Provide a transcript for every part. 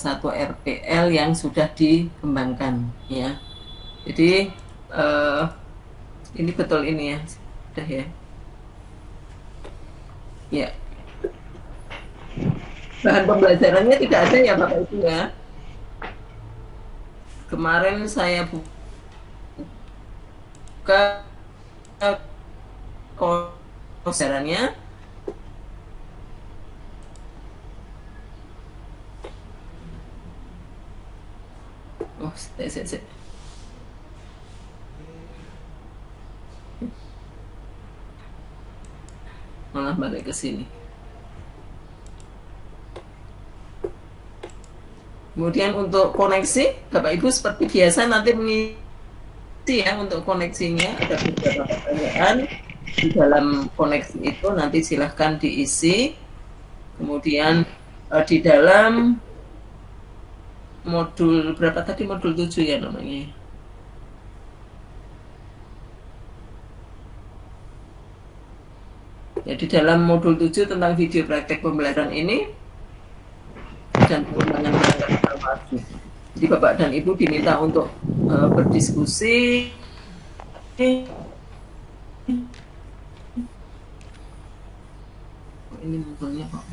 satu RPL yang sudah dikembangkan ya. Jadi ini betul ini ya, sudah ya. Ya, bahan pembelajarannya tidak ada ya Bapak Ibu ya. Kemarin saya buka pembelajarannya. Oh, saya. Malah balik ke sini. Kemudian untuk koneksi, Bapak Ibu seperti biasa nanti mengisi ya untuk koneksinya. Ada beberapa pertanyaan di dalam koneksi itu, nanti silahkan diisi. Kemudian di dalam modul berapa tadi, modul 7 ya namanya. Ya, di dalam modul 7 tentang video praktek pembelajaran ini dan pengembangan perangkat informasi. Jadi Bapak dan Ibu diminta untuk berdiskusi. Ini modulnya kok.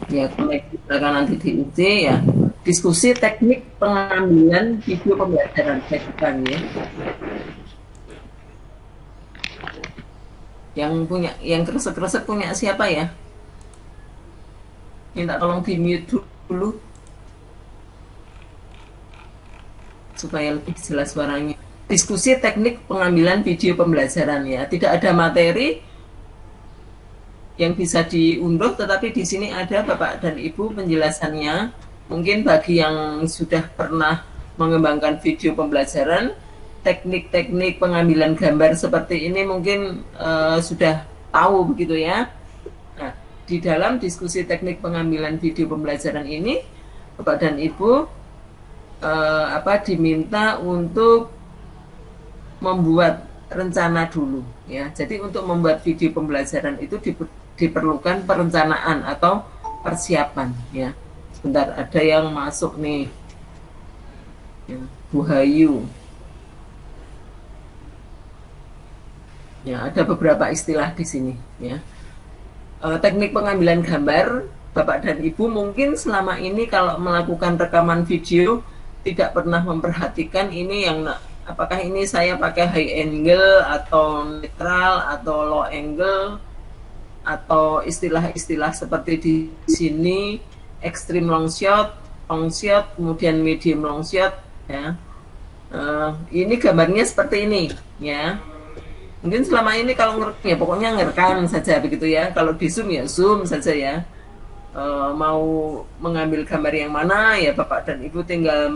Ya, silakan nanti diuji ya. Diskusi teknik pengambilan video pembelajaran background ya. Yang punya, yang kresek-kresek punya siapa ya? Minta tolong di mute dulu supaya lebih jelas suaranya. Diskusi teknik pengambilan video pembelajaran ya. Tidak ada materi yang bisa diunduh, tetapi di sini ada Bapak dan Ibu penjelasannya. Mungkin bagi yang sudah pernah mengembangkan video pembelajaran, teknik-teknik pengambilan gambar seperti ini mungkin sudah tahu begitu ya. Nah, di dalam diskusi teknik pengambilan video pembelajaran ini, Bapak dan Ibu diminta untuk membuat rencana dulu ya. Jadi untuk membuat video pembelajaran itu diperlukan perencanaan atau persiapan ya. Sebentar, ada yang masuk nih ya, Bu Hayu ya, ada beberapa istilah di sini ya. Teknik pengambilan gambar, Bapak dan Ibu mungkin selama ini kalau melakukan rekaman video tidak pernah memperhatikan ini yang apakah ini saya pakai high angle atau netral atau low angle atau istilah-istilah seperti di sini extreme long shot, kemudian medium long shot ya. Ini gambarnya seperti ini ya. Mungkin selama ini kalau ngerekam ya pokoknya ngerekam saja begitu ya. Kalau di zoom ya zoom saja ya. Mau mengambil gambar yang mana ya Bapak dan Ibu tinggal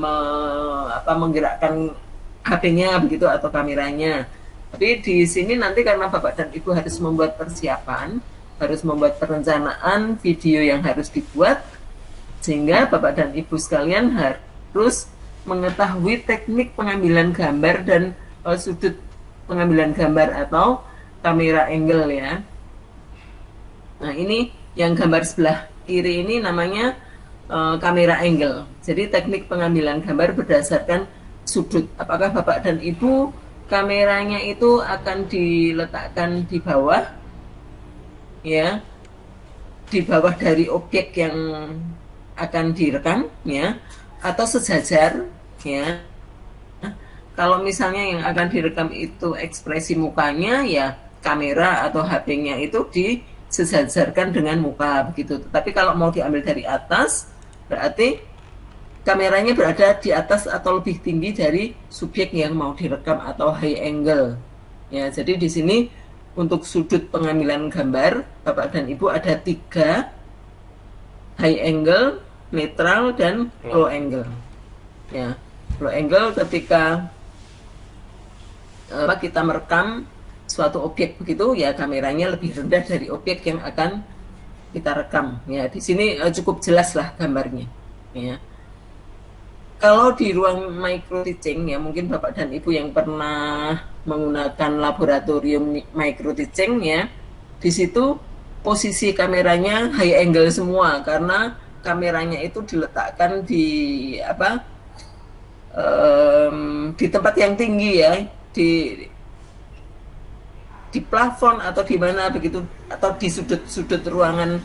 menggerakkan HP-nya begitu atau kameranya. Tapi di sini nanti karena Bapak dan Ibu harus membuat persiapan, harus membuat perencanaan video yang harus dibuat, sehingga Bapak dan Ibu sekalian harus mengetahui teknik pengambilan gambar dan sudut pengambilan gambar atau kamera angle ya. Nah, ini yang gambar sebelah kiri ini namanya kamera angle. Jadi teknik pengambilan gambar berdasarkan sudut. Apakah Bapak dan Ibu kameranya itu akan diletakkan di bawah ya, di bawah dari objek yang akan direkam ya, atau sejajar ya. Kalau misalnya yang akan direkam itu ekspresi mukanya ya, kamera atau HP-nya itu disejajarkan dengan muka begitu. Tapi kalau mau diambil dari atas, berarti kameranya berada di atas atau lebih tinggi dari subjek yang mau direkam atau high angle ya. Jadi di sini untuk sudut pengambilan gambar Bapak dan Ibu ada 3, high angle, netral, dan low angle ya. Low angle ketika kita merekam suatu objek begitu ya, kameranya lebih rendah dari objek yang akan kita rekam ya. Di sini cukup jelas lah gambarnya ya. Kalau di ruang micro teaching ya, mungkin Bapak dan Ibu yang pernah menggunakan laboratorium micro teaching ya, di situ posisi kameranya high angle semua karena kameranya itu diletakkan di apa, di tempat yang tinggi ya, di plafon atau di mana begitu, atau di sudut-sudut ruangan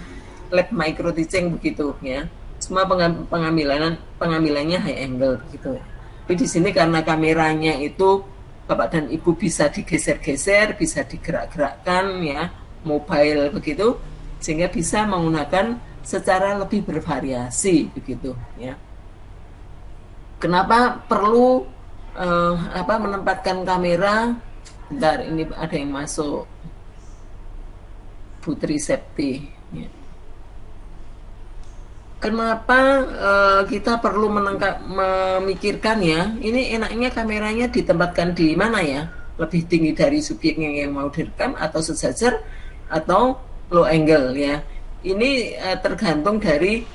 lab micro teaching begitu ya. Semua pengambilannya high angle gitu. Tapi di sini karena kameranya itu Bapak dan Ibu bisa digeser-geser, bisa digerak-gerakkan ya, mobile begitu, sehingga bisa menggunakan secara lebih bervariasi begitu ya. Kenapa perlu menempatkan kamera? Bentar, ini ada yang masuk, Putri Septi ya. Kenapa kita perlu memikirkan ya, ini enaknya kameranya ditempatkan di mana ya? Lebih tinggi dari subjeknya yang mau direkam, atau sejajar, atau low angle ya. Ini tergantung dari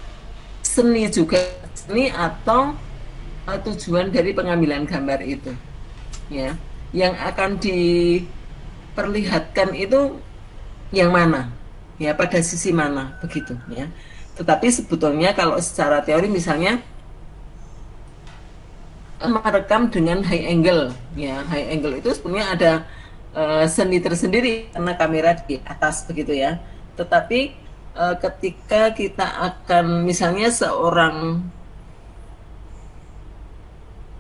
seni juga, seni atau tujuan dari pengambilan gambar itu ya. Yang akan diperlihatkan itu yang mana ya, pada sisi mana begitu ya. Tetapi sebetulnya kalau secara teori misalnya merekam dengan high angle ya, high angle itu sebenarnya ada seni tersendiri karena kamera di atas begitu ya. Tetapi ketika kita akan misalnya seorang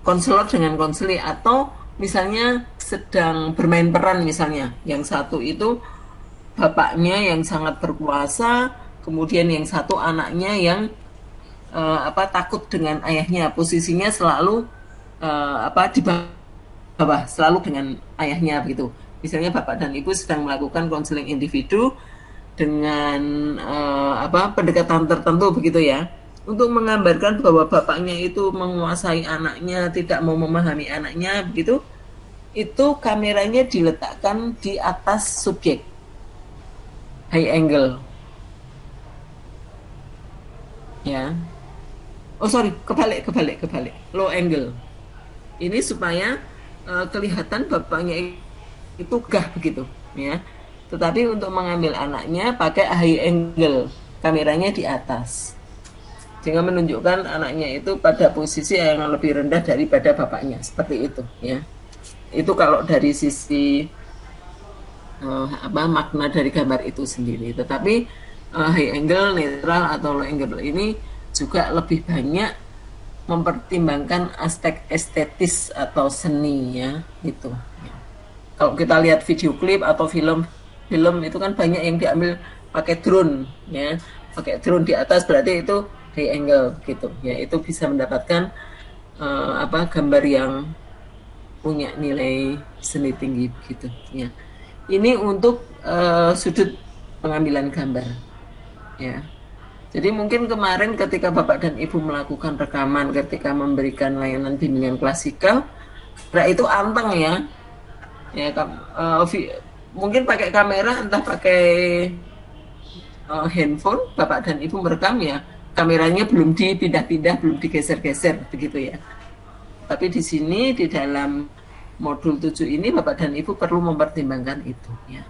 konselor dengan konseli, atau misalnya sedang bermain peran, misalnya yang satu itu bapaknya yang sangat berkuasa, kemudian yang satu anaknya yang takut dengan ayahnya, posisinya selalu di bawah, selalu dengan ayahnya begitu. Misalnya bapak dan ibu sedang melakukan konseling individu dengan pendekatan tertentu begitu ya, untuk menggambarkan bahwa bapaknya itu menguasai anaknya, tidak mau memahami anaknya begitu. Itu kameranya diletakkan di atas subjek, high angle ya. Oh sorry, kebalik, low angle. Ini supaya kelihatan bapaknya itu gah begitu ya. Tetapi untuk mengambil anaknya pakai high angle, kameranya di atas, sehingga menunjukkan anaknya itu pada posisi yang lebih rendah daripada bapaknya, seperti itu ya. Itu kalau dari sisi makna dari gambar itu sendiri. Tetapi high angle, netral, atau low angle ini juga lebih banyak mempertimbangkan aspek estetis atau seni ya, gitu. Kalau kita lihat video klip atau film itu kan banyak yang diambil pakai drone ya, pakai drone di atas, berarti itu high angle gitu ya. Itu bisa mendapatkan gambar yang punya nilai seni tinggi begitu ya. Ini untuk sudut pengambilan gambar ya. Jadi mungkin kemarin ketika Bapak dan Ibu melakukan rekaman ketika memberikan layanan bimbingan klasikal, itu anteng ya. Ya, mungkin pakai kamera, entah pakai handphone, Bapak dan Ibu merekam ya, kameranya belum dipindah-pindah, belum digeser-geser begitu ya. Tapi di sini di dalam modul 7 ini Bapak dan Ibu perlu mempertimbangkan itu ya.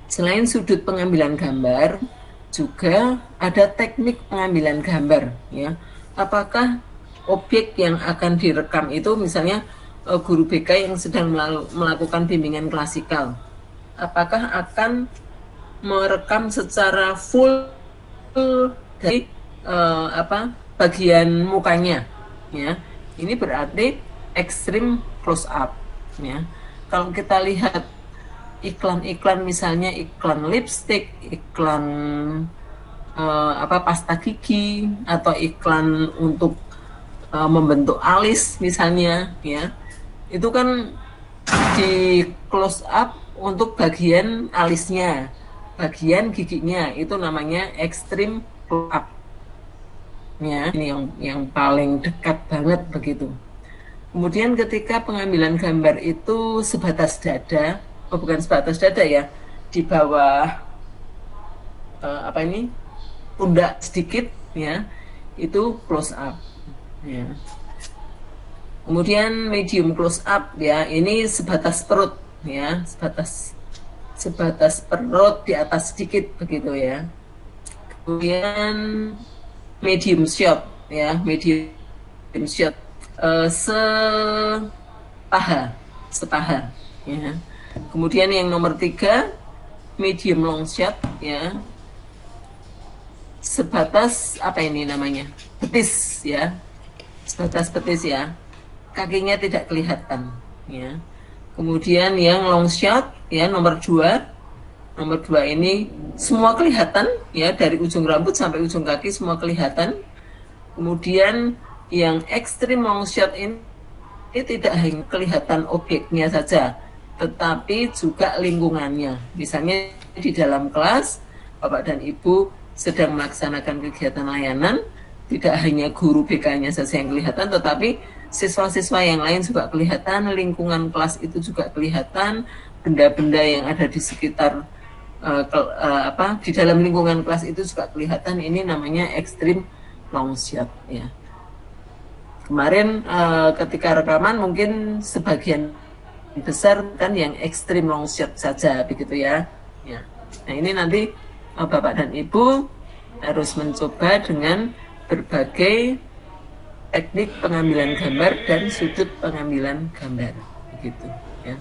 Selain sudut pengambilan gambar, juga ada teknik pengambilan gambar ya. Apakah objek yang akan direkam itu, misalnya guru BK yang sedang melakukan bimbingan klasikal, apakah akan merekam secara full dari bagian mukanya ya. Ini berarti extreme close up ya. Kalau kita lihat iklan-iklan, misalnya iklan lipstick, iklan pasta gigi, atau iklan untuk membentuk alis misalnya ya, itu kan di close up untuk bagian alisnya, bagian giginya, itu namanya extreme close up ya. Ini yang paling dekat banget begitu. Kemudian ketika pengambilan gambar itu sebatas dada, bukan sebatas dada ya, di bawah pundak sedikit ya, itu close up ya. Kemudian medium close up ya, ini sebatas perut ya, sebatas sebatas perut di atas sedikit begitu ya. Kemudian medium shot ya, medium shot sepaha ya. Kemudian yang nomor 3 medium long shot ya, sebatas apa ini namanya, betis ya, sebatas betis ya, kakinya tidak kelihatan ya. Kemudian yang long shot ya, nomor 2 ini semua kelihatan ya, dari ujung rambut sampai ujung kaki semua kelihatan. Kemudian yang extreme long shot ini tidak hanya kelihatan objeknya saja, tetapi juga lingkungannya. Misalnya di dalam kelas Bapak dan Ibu sedang melaksanakan kegiatan layanan, tidak hanya guru BK-nya saja yang kelihatan, tetapi siswa-siswa yang lain juga kelihatan, lingkungan kelas itu juga kelihatan, benda-benda yang ada di sekitar di dalam lingkungan kelas itu juga kelihatan. Ini namanya extreme long shot ya. Kemarin ketika rekaman mungkin sebagian besar kan yang extreme long shot saja begitu ya. Ya. Nah ini nanti Bapak dan Ibu harus mencoba dengan berbagai teknik pengambilan gambar dan sudut pengambilan gambar begitu ya.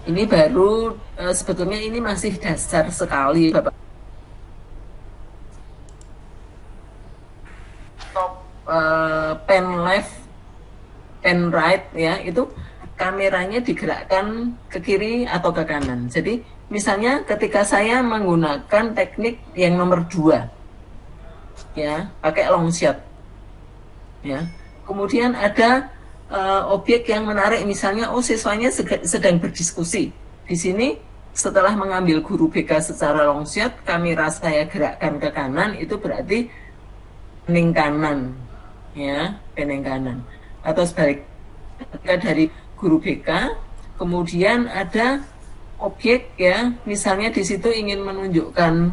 Ini baru sebetulnya ini masih dasar sekali Bapak. Pen left, pen right ya, itu kameranya digerakkan ke kiri atau ke kanan. Jadi misalnya ketika saya menggunakan teknik yang nomor 2 ya, pakai long shot ya, kemudian ada objek yang menarik, misalnya siswanya sedang berdiskusi di sini. Setelah mengambil guru BK secara long shot, kamera saya gerakkan ke kanan, itu berarti pening kanan ya, pening kanan. Atau sebaliknya dari guru BK, kemudian ada objek ya, misalnya di situ ingin menunjukkan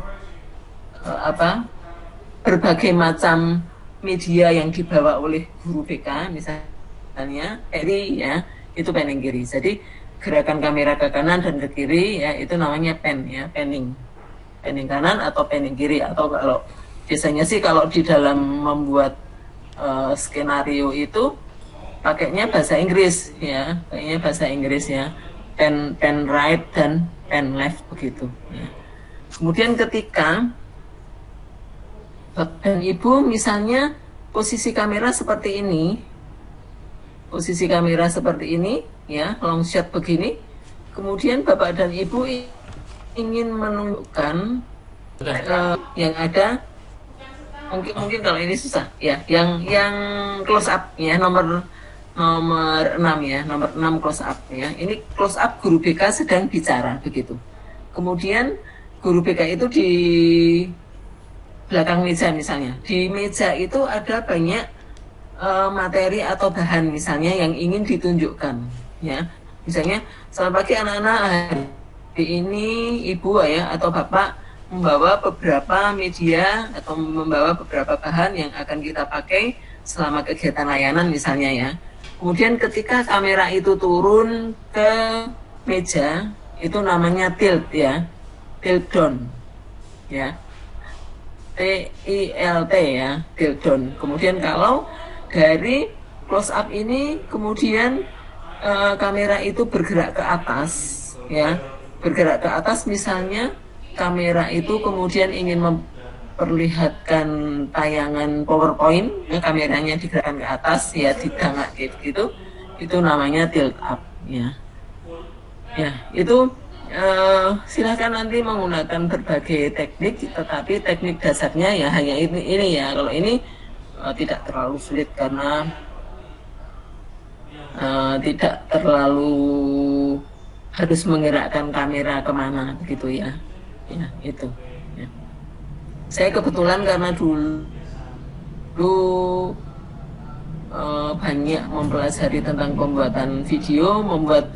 berbagai macam media yang dibawa oleh guru BK, misalnya kiri ya, itu panning kiri. Jadi gerakan kamera ke kanan dan ke kiri ya, itu namanya pen ya, panning kanan atau panning kiri. Atau kalau biasanya sih kalau di dalam membuat skenario itu pakainya bahasa Inggris ya, pakainya bahasa Inggris ya, pen right dan pen left begitu ya. Kemudian ketika Bapak dan Ibu misalnya posisi kamera seperti ini ya, long shot begini, kemudian Bapak dan Ibu ingin menunjukkan yang ada, mungkin kalau ini susah ya, yang close up ya, nomor 6 ya, nomor 6 close up ya. Ini close up guru BK sedang bicara begitu. Kemudian guru BK itu di belakang meja misalnya. Di meja itu ada banyak materi atau bahan misalnya yang ingin ditunjukkan ya. Misalnya, selamat pagi anak-anak, hari ini Ibu ya atau Bapak membawa beberapa media atau membawa beberapa bahan yang akan kita pakai selama kegiatan layanan misalnya ya. Kemudian ketika kamera itu turun ke meja, itu namanya tilt ya, tilt down ya, TILT ya, tilt down. Kemudian kalau dari close up ini kemudian kamera itu bergerak ke atas ya, bergerak ke atas, misalnya kamera itu kemudian ingin memperlihatkan tayangan PowerPoint ya, kameranya digerakkan ke atas ya, didangak gitu, itu namanya tilt up ya. Ya, itu silahkan nanti menggunakan berbagai teknik, tetapi teknik dasarnya ya hanya ini ya. Kalau ini tidak terlalu sulit karena tidak terlalu harus menggerakkan kamera kemana begitu ya. Ya itu. Ya. Saya kebetulan karena dulu banyak mempelajari tentang pembuatan video, membuat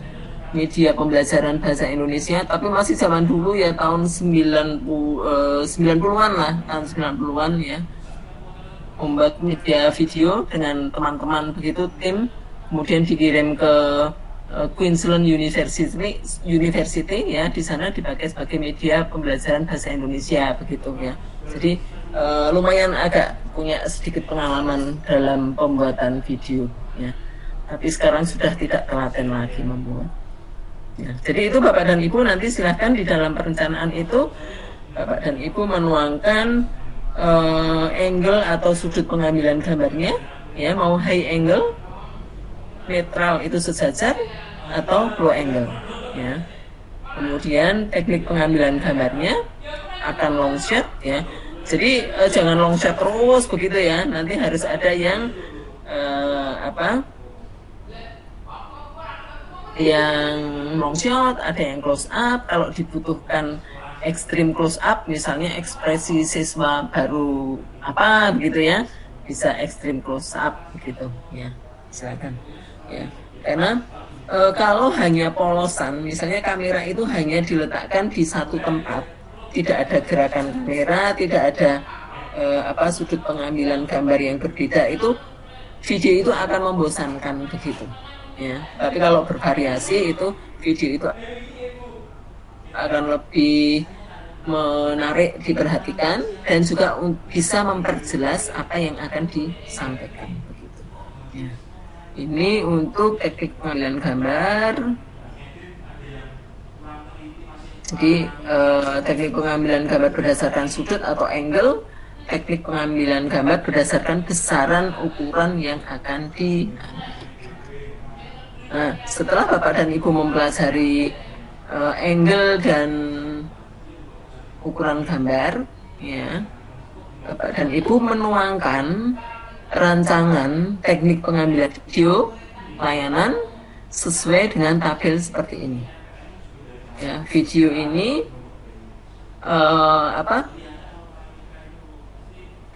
media pembelajaran bahasa Indonesia, tapi masih zaman dulu ya, tahun 90-an lah, tahun 90-an ya, membuat media video dengan teman-teman begitu, tim, kemudian dikirim ke Queensland University ya, di sana dipakai sebagai media pembelajaran bahasa Indonesia begitu ya. Jadi lumayan agak punya sedikit pengalaman dalam pembuatan video ya. Tapi sekarang sudah tidak telaten lagi membuat. Ya, jadi itu Bapak dan Ibu nanti silahkan di dalam perencanaan itu Bapak dan Ibu menuangkan angle atau sudut pengambilan gambarnya ya, mau high angle, netral itu sejajar, atau low angle ya. Kemudian teknik pengambilan gambarnya akan long shot ya. Jadi jangan long shot terus begitu ya. Nanti harus ada yang yang long shot, ada yang close up. Kalau dibutuhkan ekstrim close up, misalnya ekspresi siswa baru apa begitu ya, bisa ekstrim close up begitu ya. Silakan ya. Karena kalau hanya polosan, misalnya kamera itu hanya diletakkan di satu tempat, tidak ada gerakan kamera, tidak ada sudut pengambilan gambar yang berbeda, itu video itu akan membosankan begitu ya. Tapi kalau bervariasi itu video itu akan lebih menarik diperhatikan dan juga bisa memperjelas apa yang akan disampaikan begitu ya. Ini untuk teknik pengambilan gambar. Jadi teknik pengambilan gambar berdasarkan sudut atau angle, teknik pengambilan gambar berdasarkan besaran ukuran yang akan Nah, setelah Bapak dan Ibu mempelajari angle dan ukuran gambar, ya, Bapak dan Ibu menuangkan rancangan teknik pengambilan video layanan sesuai dengan tabel seperti ini. Ya, video ini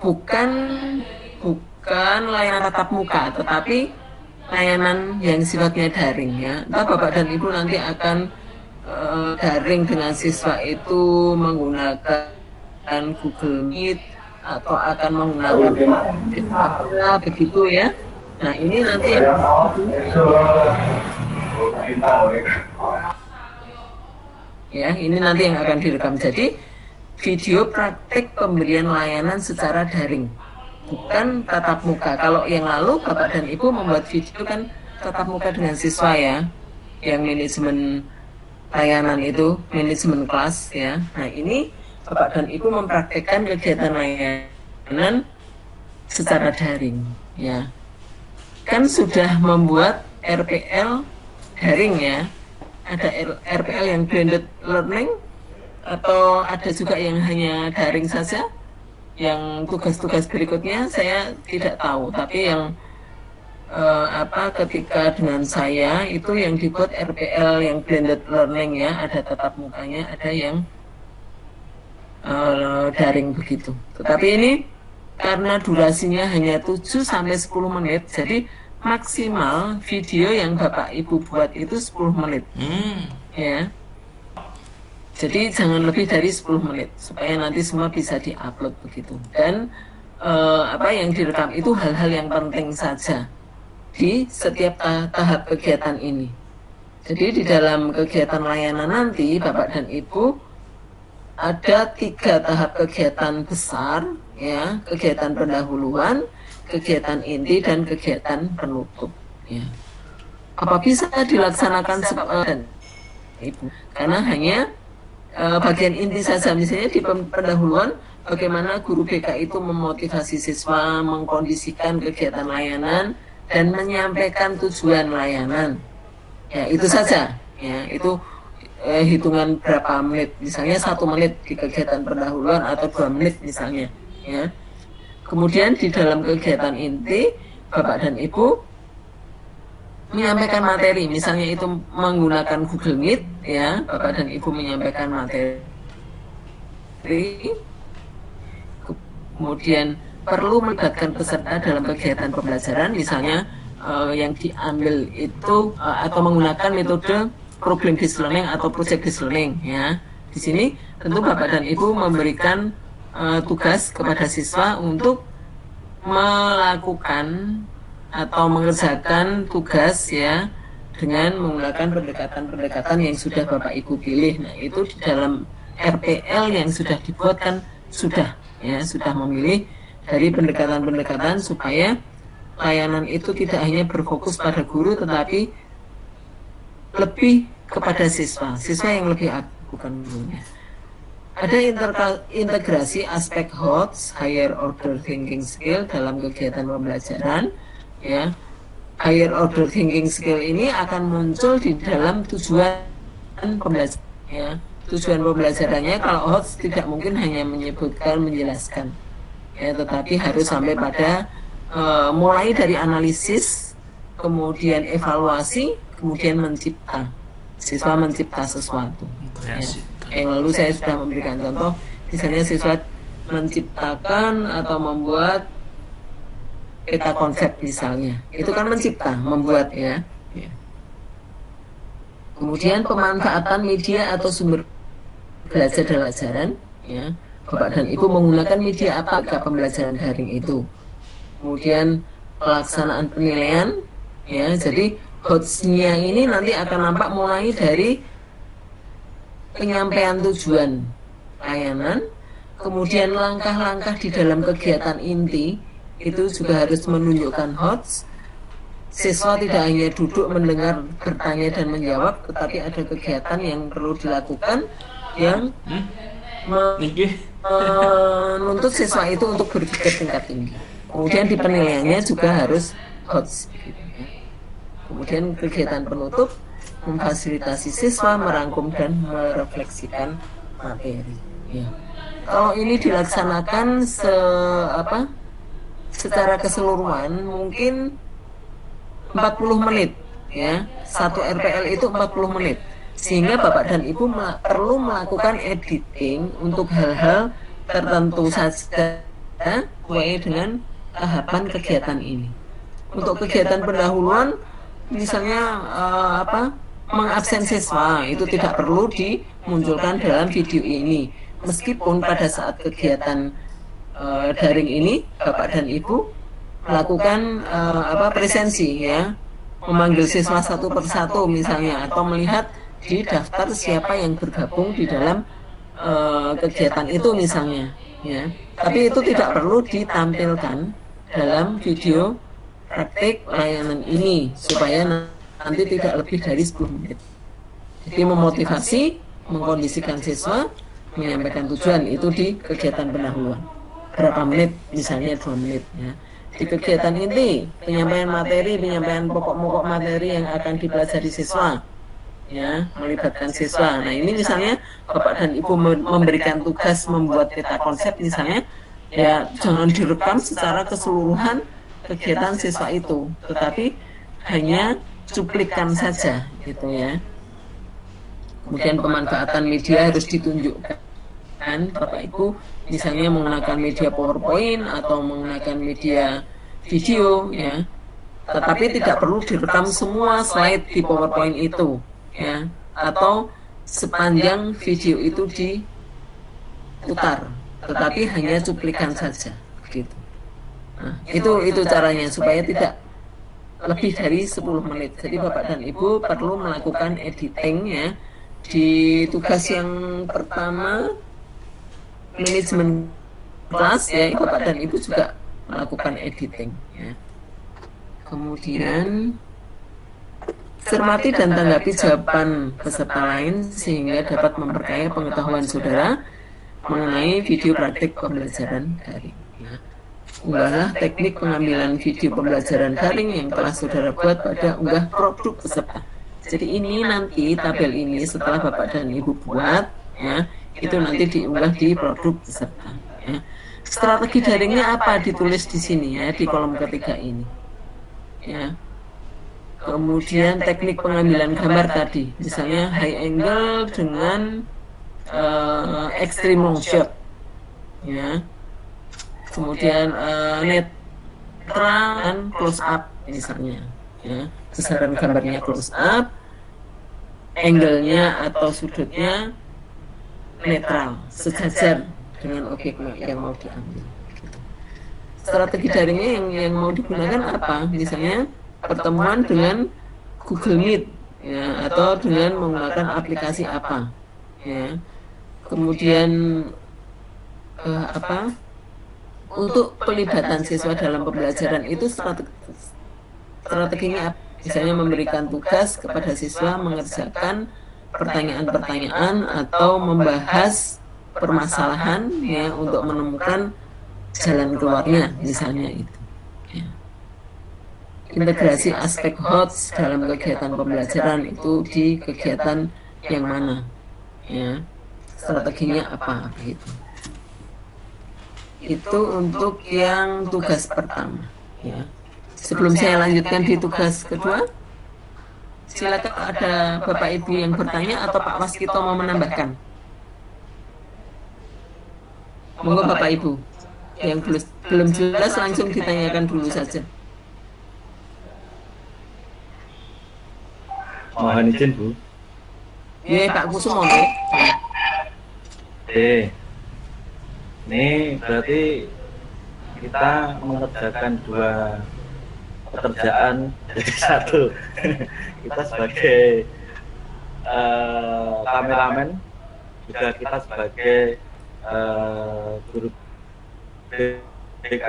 bukan layanan tatap muka, tetapi layanan yang sifatnya daring ya. Entah Bapak dan Ibu nanti akan daring dengan siswa itu menggunakan Google Meet atau akan menggunakan begitu ya. Nah ini nanti ini nanti yang akan direkam. Jadi video praktek pemberian layanan secara daring, bukan tatap muka. Kalau yang lalu Bapak dan Ibu membuat video kan tatap muka dengan siswa ya, yang manajemen layanan itu manajemen kelas ya. Nah ini Bapak dan Ibu mempraktekkan kegiatan layanan secara daring ya. Kan sudah membuat RPL daring ya. Ada RPL yang blended learning atau ada juga yang hanya daring saja. Yang tugas-tugas berikutnya saya tidak tahu, tapi yang ketika dengan saya itu yang dibuat RPL yang blended learning ya, ada tatap mukanya, ada yang daring begitu. Tetapi ini karena durasinya hanya 7-10 menit, jadi maksimal video yang Bapak Ibu buat itu 10 menit. Ya. Jadi jangan lebih dari 10 menit supaya nanti semua bisa diupload begitu. Dan yang direkam itu hal-hal yang penting saja di setiap tahap kegiatan ini. Jadi di dalam kegiatan layanan nanti Bapak dan Ibu ada 3 tahap kegiatan besar ya, kegiatan pendahuluan, kegiatan inti, dan kegiatan penutup ya. Apa bisa dilaksanakan dan Ibu? Karena hanya bagian inti saja, misalnya di pendahuluan bagaimana guru BK itu memotivasi siswa, mengkondisikan kegiatan layanan dan menyampaikan tujuan layanan. Ya, itu saja ya, itu hitungan berapa menit, misalnya 1 menit di kegiatan pendahuluan atau 2 menit misalnya ya. Kemudian di dalam kegiatan inti Bapak dan Ibu menyampaikan materi, misalnya itu menggunakan Google Meet ya, Bapak dan Ibu menyampaikan materi, kemudian perlu melibatkan peserta dalam kegiatan pembelajaran, misalnya yang diambil itu atau menggunakan metode problem based learning atau project based learning ya. Di sini tentu Bapak dan Ibu memberikan tugas kepada siswa untuk melakukan atau mengerjakan tugas ya dengan menggunakan pendekatan-pendekatan yang sudah Bapak Ibu pilih. Nah, itu di dalam RPL yang sudah dibuat kan sudah memilih dari pendekatan-pendekatan supaya layanan itu tidak hanya berfokus pada guru tetapi lebih kepada siswa yang lebih aktif, bukan gurunya. Ada integrasi aspek HOTS, Higher Order Thinking Skill, dalam kegiatan pembelajaran. Ya, Higher Order Thinking Skill ini akan muncul di dalam tujuan pembelajaran. Ya, tujuan pembelajarannya kalau HOTS tidak mungkin hanya menyebutkan, menjelaskan, ya, tetapi harus sampai pada mulai dari analisis, kemudian evaluasi, kemudian mencipta. Siswa mencipta sesuatu. Ya. Yang lalu saya sudah memberikan contoh, misalnya siswa menciptakan atau membuat peta konsep misalnya, itu kan mencipta, membuat, ya. Kemudian pemanfaatan media atau sumber belajar dan pelajaran, ya. Bapak dan Ibu menggunakan media apa ke pembelajaran daring itu. Kemudian pelaksanaan penilaian, ya. Jadi HOTS-nya ini nanti akan nampak mulai dari penyampaian tujuan layanan, kemudian langkah-langkah di dalam kegiatan inti itu juga harus menunjukkan HOTS. Siswa tidak hanya duduk mendengar, bertanya dan menjawab, tetapi ada kegiatan yang perlu dilakukan yang menuntut siswa itu untuk berpikir tingkat tinggi. Kemudian di penilaiannya juga harus HOTS. Kemudian kegiatan penutup, memfasilitasi siswa merangkum dan merefleksikan materi. Ya. Kalau ini dilaksanakan secara keseluruhan mungkin 40 menit, ya. Satu RPL itu 40 menit. Sehingga Bapak dan Ibu perlu melakukan editing untuk hal-hal tertentu saja sesuai dengan tahapan kegiatan ini. Untuk kegiatan pendahuluan misalnya mengabsen siswa itu tidak perlu dimunculkan dalam video ini, meskipun pada saat kegiatan daring ini Bapak dan Ibu melakukan presensi, ya, memanggil siswa satu persatu misalnya, atau melihat di daftar siapa yang bergabung di dalam kegiatan itu misalnya, ya. Tapi itu tidak perlu ditampilkan dalam video praktik layanan ini supaya nanti tidak lebih dari 10 menit. Jadi memotivasi, mengkondisikan siswa, menyampaikan tujuan itu di kegiatan pendahuluan. Berapa menit? Misalnya 2 menit, ya. Di kegiatan inti, penyampaian materi, penyampaian pokok-pokok materi yang akan dipelajari siswa, ya, melibatkan siswa. Nah, ini misalnya Bapak dan Ibu memberikan tugas membuat peta konsep misalnya, ya, jangan direkam secara keseluruhan kegiatan siswa itu, tetapi hanya cuplikan saja, gitu, ya. Kemudian pemanfaatan media harus ditunjukkan, Bapak Ibu, misalnya menggunakan media PowerPoint atau menggunakan media video, ya. Tetapi tidak perlu direkam semua slide di PowerPoint itu, ya, atau sepanjang video itu diputar, tetapi hanya cuplikan saja, gitu. Nah, itu caranya supaya tidak lebih dari 10 menit. Jadi Bapak dan Ibu perlu melakukan editing, ya. Di tugas yang pertama manajemen kelas, ya, Bapak dan Ibu juga melakukan editing, ya. Kemudian cermati dan tanggapi jawaban peserta lain sehingga dapat memperkaya pengetahuan saudara mengenai video praktik pembelajaran daring. Unggahlah teknik pengambilan video pembelajaran daring yang telah saudara buat pada unggah produk peserta. Jadi ini nanti tabel ini setelah Bapak dan Ibu buat, ya, itu nanti diunggah di produk peserta, ya. Strategi daringnya apa ditulis di sini, ya, di kolom ketiga ini, ya. Kemudian teknik pengambilan gambar tadi, misalnya high angle dengan extreme long shot, ya. Kemudian netral dan close up misalnya, ya. Besaran gambarnya close up, angle-nya atau sudutnya netral, sejajar dengan objek yang mau diambil. Strategi daringnya yang mau digunakan apa? Misalnya pertemuan dengan Google Meet, ya, atau dengan menggunakan aplikasi apa, ya. Kemudian apa, untuk pelibatan siswa dalam pembelajaran itu strateginya apa? Misalnya memberikan tugas kepada siswa mengerjakan pertanyaan-pertanyaan atau membahas permasalahan, ya, untuk menemukan jalan keluarnya, misalnya itu. Ya. Integrasi aspek HOTS dalam kegiatan pembelajaran itu di kegiatan yang mana, ya, strateginya apa, begitu. Itu untuk yang tugas pertama, ya. Sebelum saya lanjutkan di tugas kedua, silakan ada Bapak Ibu yang bertanya atau Pak Waskito mau menambahkan. Monggo Bapak Ibu yang belum jelas langsung ditanyakan dulu saja. Mohon izin Bu. Ya Pak Kusumo. Ini berarti kita mengerjakan dua pekerjaan jadi satu. Kita sebagai kameramen, juga kita sebagai guru BK.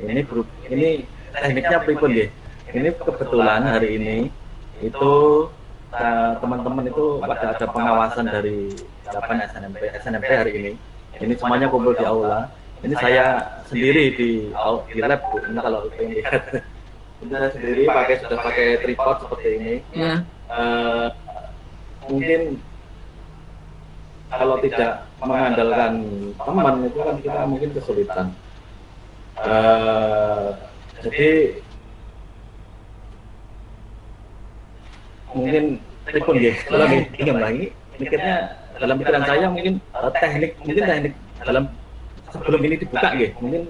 Ini tekniknya pripun nggih? Ini kebetulan hari ini itu teman-teman itu ada pengawasan dari SNMP hari ini. Ini semuanya kumpul di aula. Ini saya sendiri di lab Bu. Ini kalau ingin lihat. Ini saya sendiri sudah pakai tripod seperti ini. Ya. Mungkin kalau tidak mengandalkan teman itu kan kita mungkin kesulitan. Jadi mungkin tripod nggih. Kalau ingin lagi mikirnya dalam pikiran saya mungkin teknik dalam sebelum ini dibuka nggih. Mungkin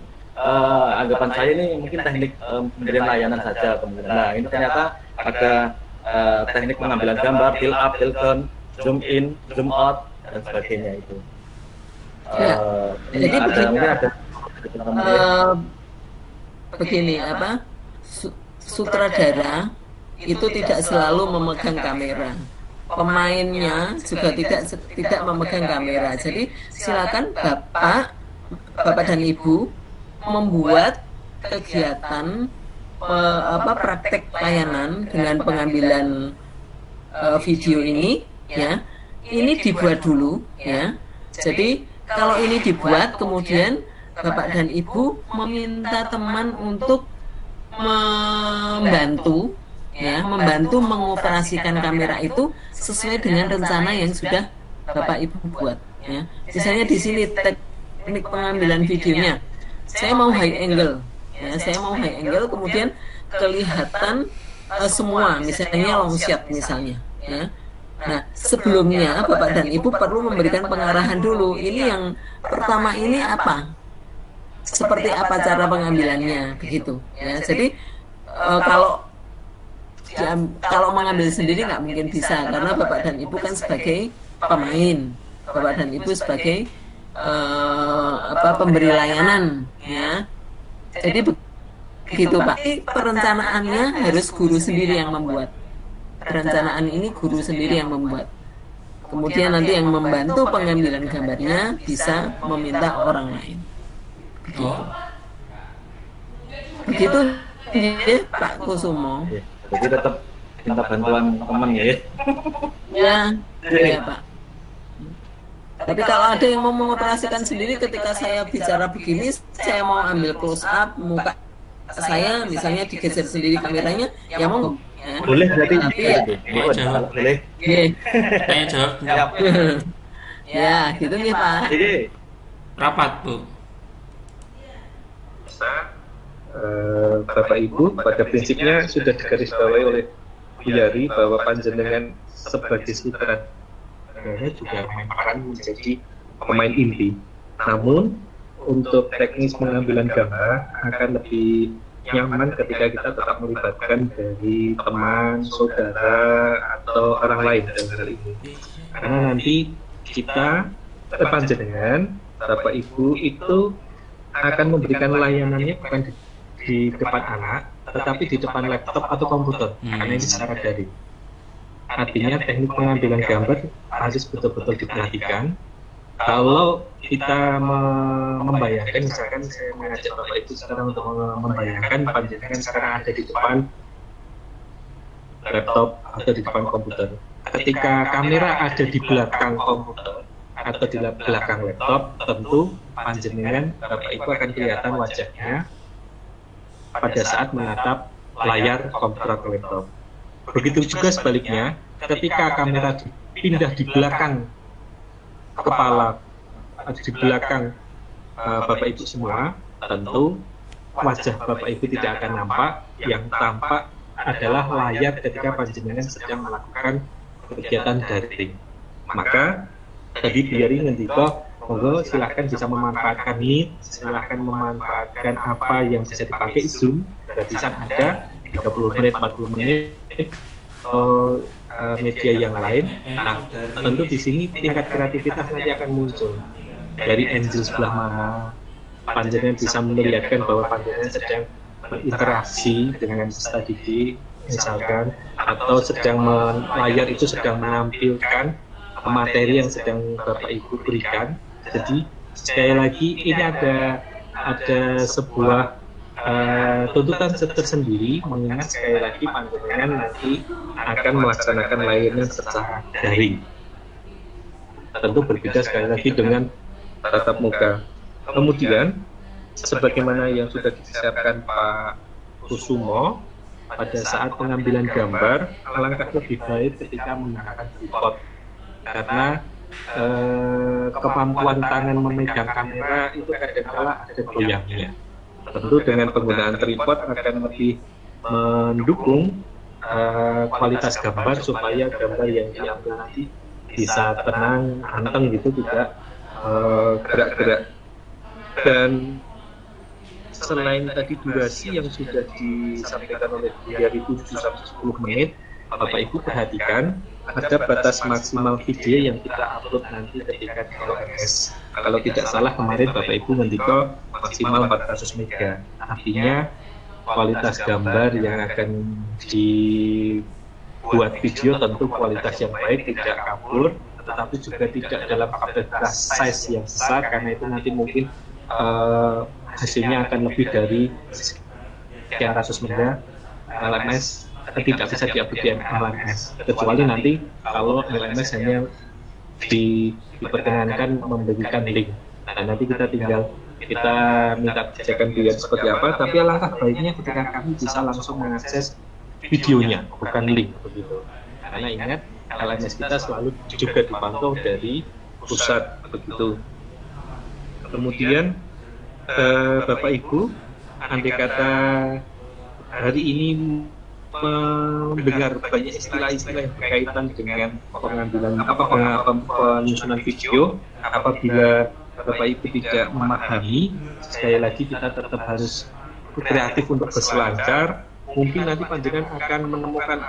anggapan saya ini mungkin teknik pemberian layanan saja kemudian. Nah, ini ternyata ada teknik pengambilan gambar, tilt up, tilt down, zoom in, zoom out dan sebagainya itu. Jadi begini apa? Sutradara itu tidak selalu memegang kamera. Pemainnya juga tidak memegang kamera. Jadi silakan Bapak dan Ibu membuat kegiatan praktek layanan dengan pengambilan video ini, ya. Ini dibuat dulu, ya. Jadi kalau ini dibuat, kemudian Bapak dan Ibu meminta teman untuk membantu mengoperasikan kamera itu sesuai dengan rencana yang sudah Bapak Ibu buat, ya. Misalnya di sini teknik pengambilan videonya, saya mau high angle, ya, kemudian kelihatan semua, misalnya long shot misalnya, ya. Nah, sebelumnya Bapak dan Ibu perlu memberikan pengarahan dulu. Ini yang pertama ini apa? Seperti apa cara pengambilannya, begitu, ya. Jadi kalau mengambil sendiri nggak mungkin bisa, karena Bapak dan Ibu kan sebagai pemain, Bapak dan Ibu sebagai pemberi layanan, ya. Jadi begitu Pak. Perencanaannya harus guru sendiri yang membuat. Perencanaan ini guru sendiri yang membuat. Kemudian nanti yang membantu pengambilan gambarnya bisa meminta orang lain. Begitu ya Pak Kusumo. Jadi tetap minta bantuan teman ya. Ya Pak. Tapi kalau ada yang mau mengoperasikan sendiri, ketika saya bicara begini, saya mau ambil close up muka saya, misalnya digeser sendiri kameranya, ya mau. Ya. Boleh berarti. Boleh. Saya jawab. Ya, gitu nih Pak. Rapat Bu. Bapak Ibu pada prinsipnya sudah digarisbawahi oleh Bu Yari bahwa panjenengan sebagai sutradara juga akan menjadi pemain inti. Namun untuk teknis pengambilan gambar akan lebih nyaman ketika kita tetap melibatkan dari teman, saudara atau orang lain dalam hal ini. Karena nanti kita panjenengan Bapak Ibu itu akan memberikan layanannya bukan di depan anak, tetapi di depan laptop atau komputer, karena ini secara daring. Artinya teknik pengambilan gambar harus betul-betul diperhatikan. Kalau kita membayangkan, misalkan saya mengajak Bapak Ibu sekarang untuk membayangkan panjenengan sekarang ada di depan laptop atau di depan komputer. Ketika kamera ada di belakang komputer atau di belakang laptop, tentu panjenengan Bapak Ibu akan kelihatan wajahnya pada saat menatap layar komputer atau laptop. Begitu juga sebaliknya, ketika kamera dipindah di belakang kepala, di belakang Bapak Ibu semua, tentu wajah Bapak Ibu tidak akan nampak. Yang tampak adalah layar ketika panjenengan sedang melakukan kegiatan daring. Maka tadi biari ngendika, monggo silahkan bisa memanfaatkan ini, silahkan memanfaatkan apa yang bisa dipakai Zoom, gratisan ada 30 menit, 40 menit, atau media yang lain. Nah, tentu di sini tingkat kreativitas nanti akan muncul. Dari angle sebelah mana panjenengan bisa melihatkan bahwa panjenengan sedang berinteraksi dengan peserta didik, misalkan, atau sedang layar itu sedang menampilkan materi yang sedang Bapak Ibu berikan. Jadi sekali lagi ini ada sebuah tuntutan tersendiri, mengingat sekali lagi panjenengan nanti akan melaksanakan layanan secara daring. Tentu berbeda sekali lagi dengan tatap muka. Kemudian, sebagaimana yang sudah disiapkan Pak Kusumo, pada saat pengambilan gambar, alangkah lebih baik ketika menggunakan tripod, karena kemampuan tangan memegang kamera itu kadang-kala ada goyangnya. Tentu dengan penggunaan tripod akan lebih mendukung kualitas gambar, supaya gambar yang diambil nanti bisa tenang, anteng gitu, tidak gerak-gerak. Dan selain tadi durasi yang sudah disampaikan oleh dari 7-10 menit, Bapak Ibu perhatikan ada batas maksimal video yang kita upload nanti ketika di LMS. Kalau tidak salah kemarin Bapak Ibu ngendika maksimal 400 mega. Artinya kualitas gambar yang akan dibuat video tentu kualitas yang baik, tidak kabur, tetapi juga tidak dalam kapasitas size yang besar, karena itu nanti mungkin hasilnya akan lebih dari sekian ratus mega. LMS tidak bisa diupload di LMS, kecuali nanti kalau LMS hanya diperkenankan memberikan link. Nah, nanti kita tinggal minta kebijakan pilihan seperti apa, tapi alangkah baiknya ketika kami bisa langsung mengakses videonya, bukan link begitu. Karena ingat, LMS kita selalu juga dipantau dari pusat begitu. Kemudian Bapak Ibu, andai kata hari ini mendengar banyak istilah-istilah yang berkaitan dengan pengambilan penyusunan video, apabila Bapak Ibu tidak memahami, sekali lagi kita tetap harus kreatif untuk berselancar. Mungkin nanti panjenengan akan menemukan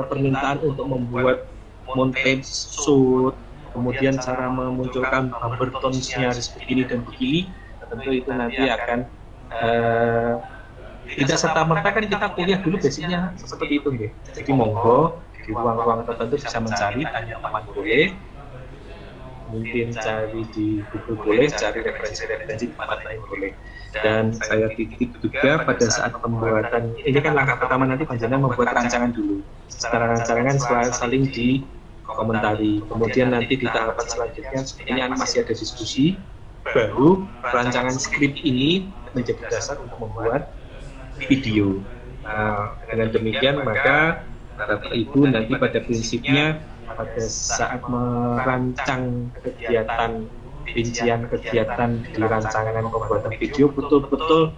permintaan untuk membuat montage shoot, kemudian cara memunculkan bumper tones-nya harus begini dan begini. Tentu itu nanti akan tidak serta-merta kan kita kuliah dulu basicnya seperti itu nggih. Jadi monggo di ruang-ruang tertentu bisa mencari, tanya teman boleh, mungkin cari di Google boleh, cari referensi di tempat lain boleh. Dan saya titip juga pada saat pembuatan, ini kan langkah pertama, nanti panjenengan membuat rancangan dulu. Secara rancangan saling dikomentari. Kemudian nanti di tahapan selanjutnya, ini masih ada diskusi, baru rancangan skrip ini menjadi dasar untuk membuat video. Dengan demikian maka Bapak Ibu nanti pada prinsipnya pada saat merancang kegiatan, rincian kegiatan di rancangan pembuatan video betul-betul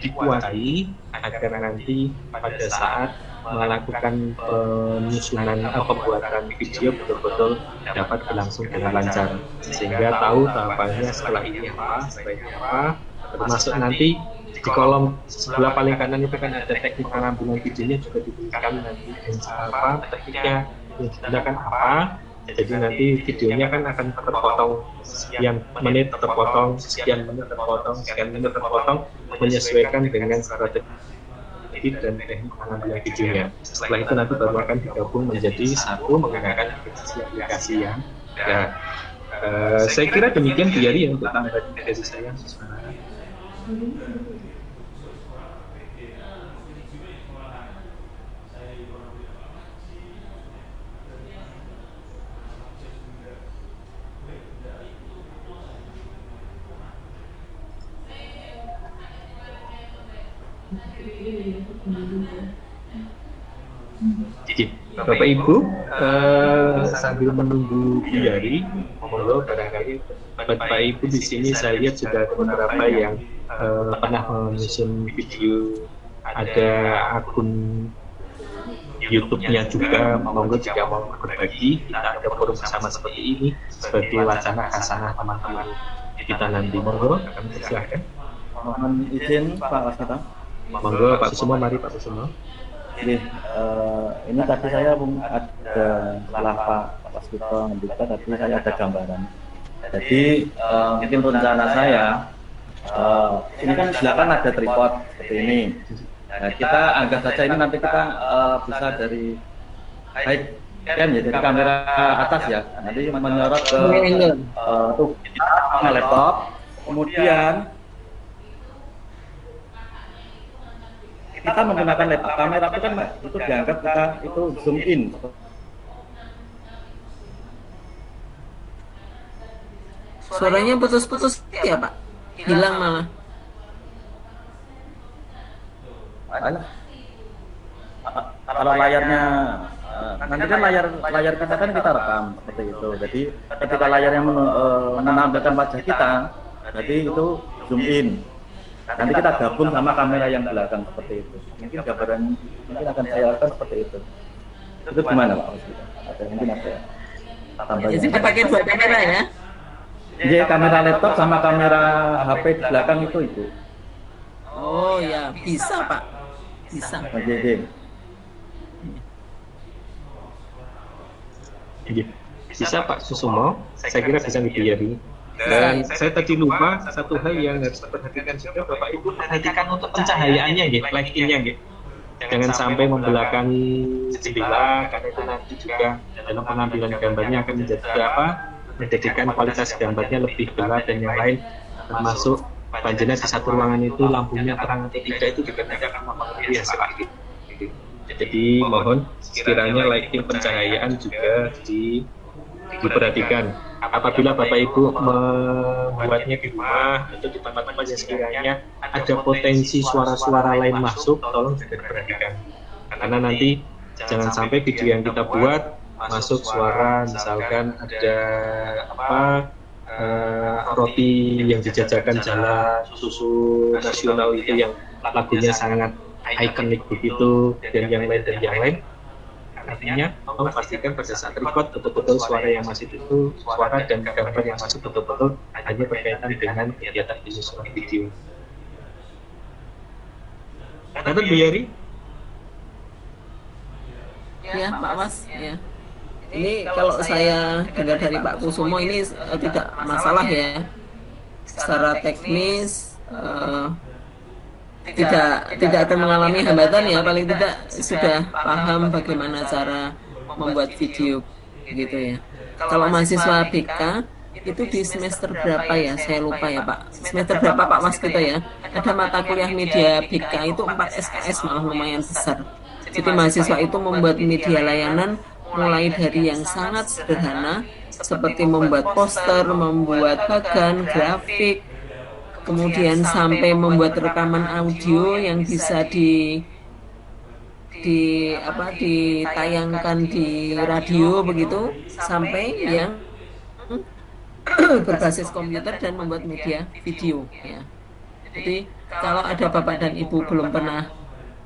dikuasai agar nanti pada saat melakukan penyusunan pembuatan video betul-betul dapat berlangsung dengan lancar, sehingga tahu tahapannya setelah ini apa, setelah ini apa. Termasuk nanti di kolom sebelah paling kanan itu kan ada teknik pengambilan videonya juga diberikan nanti apa tekniknya yang digunakan apa. Jadi nanti videonya kan akan terpotong sekian menit terpotong, sekian menit terpotong, sekian menit terpotong, menyesuaikan dengan strategi edit dan teknik pengambilan videonya. Setelah itu nanti baru akan digabung menjadi satu menggunakan aplikasi yang ada. Saya kira demikian Bu Yari untuk tambahan dari saya. Bapak Ibu, sambil menunggu Bu Yari, monggo barangkali Bapak Ibu di sini saya lihat sudah ada beberapa yang pernah menyusun video, ada akun YouTube-nya juga, monggo jika mau berbagi, kita ada forum bersama seperti ini sebagai wacana khasanah teman-teman kita nanti. Monggo, kami persilahkan. Mohon izin Pak Waskita. Monggo Pak Kusumo, mari Pak Kusumo. Ini tadi saya ada setelah Pak Waskita membuka, tadi saya ada gambaran. Jadi mungkin rencana saya, ini kan di belakang ada tripod seperti ini. Nah, kita anggap saja ini nanti kita bisa dari high cam ya, jadi kamera atas ya, nanti menyorot ke tuh kita laptop, kemudian kita menggunakan laptop kamera itu kan itu dianggap kita itu zoom in. Suaranya putus-putus ya Pak, hilang malah. Kalau layarnya nanti kan layar kita kan kita rekam seperti itu. Jadi ketika layarnya menampilkan wajah kita, jadi itu zoom in. Nanti kita gabung sama kamera yang belakang seperti itu. Mungkin gambaran mungkin akan saya lakukan seperti itu. Itu gimana Pak? Ada mungkin ada tambahan. Jadi pakai dua kamera ya? Iya, kamera laptop sama kamera HP di belakang itu. Oh ya, bisa Pak. Bisa. Oke. Bisa Pak Kusumo, saya kira bisa dipilih. Dan saya tadi lupa satu hal yang harus diperhatikan juga, Bapak Ibu perhatikan untuk pencahayaannya, lightingnya, jangan sampai membelakangi jendela, karena itu nanti juga dalam pengambilan gambarnya akan menjadikan kualitas gambarnya lebih gelap dan yang lain, termasuk panjangnya di satu ruangan itu lampunya terang atau tidak itu juga nanti akan mempengaruhi hasil akhir. Jadi mohon sekiranya lighting pencahayaan juga diperhatikan. Apabila Bapak Ibu membuatnya di rumah atau di tempat-tempat yang sekiranya ada potensi suara-suara lain masuk, tolong juga diperhatikan. Karena nanti jangan sampai video yang kita buat masuk suara, misalkan ada roti yang dijajakan jalan, susu nasional itu yang lagunya sangat ikonik begitu, dan yang lain. Artinya, memastikan pada saat record betul-betul suara yang masuk itu, suara dan gambar yang masuk betul-betul hanya berkaitan dengan kegiatan penyusunan video. Nanti Bu Yari? Ya Pak Mas, ya. Ini kalau saya dengar dari Pak Kusumo ini tidak masalah ya. Secara teknis tidak akan mengalami hambatan ya, paling tidak sudah paham bagaimana cara membuat video gitu ya. Kalau mahasiswa BK itu di semester berapa ya, saya lupa ya Pak, semester berapa Pak Mas kita ya, ada mata kuliah media BK itu 4 SKS, malah lumayan besar. Jadi mahasiswa itu membuat media layanan mulai dari yang sangat sederhana seperti membuat poster, membuat bagan, grafik, kemudian sampai membuat rekaman audio yang bisa ditayangkan di radio begitu, sampai yang berbasis komputer dan membuat media video ya. Jadi kalau ada Bapak dan Ibu belum pernah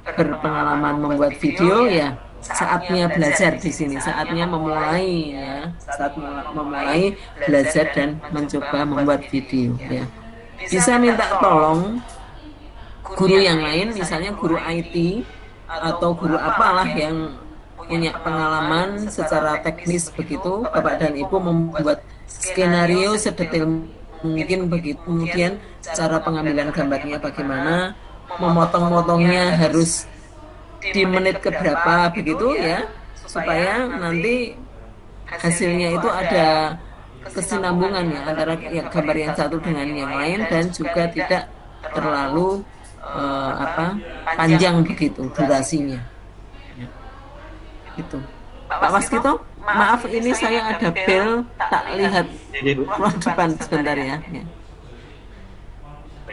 berpengalaman membuat video ya, saatnya belajar di sini, saatnya memulai ya, memulai belajar dan mencoba membuat video ya. Bisa minta tolong guru yang lain, misalnya guru IT atau guru apalah yang punya pengalaman secara teknis begitu, Bapak dan Ibu membuat skenario sedetail mungkin begitu, kemudian cara pengambilan gambarnya bagaimana, memotong-motongnya harus di menit keberapa begitu ya, supaya nanti hasilnya itu ada kesinambungan ya antara gambar yang satu dengan yang lain, dan juga tidak terlalu panjang begitu durasinya. Gitu. Pak Waskito, maaf ini saya ada bel, tak lihat ruang depan sebentar ya.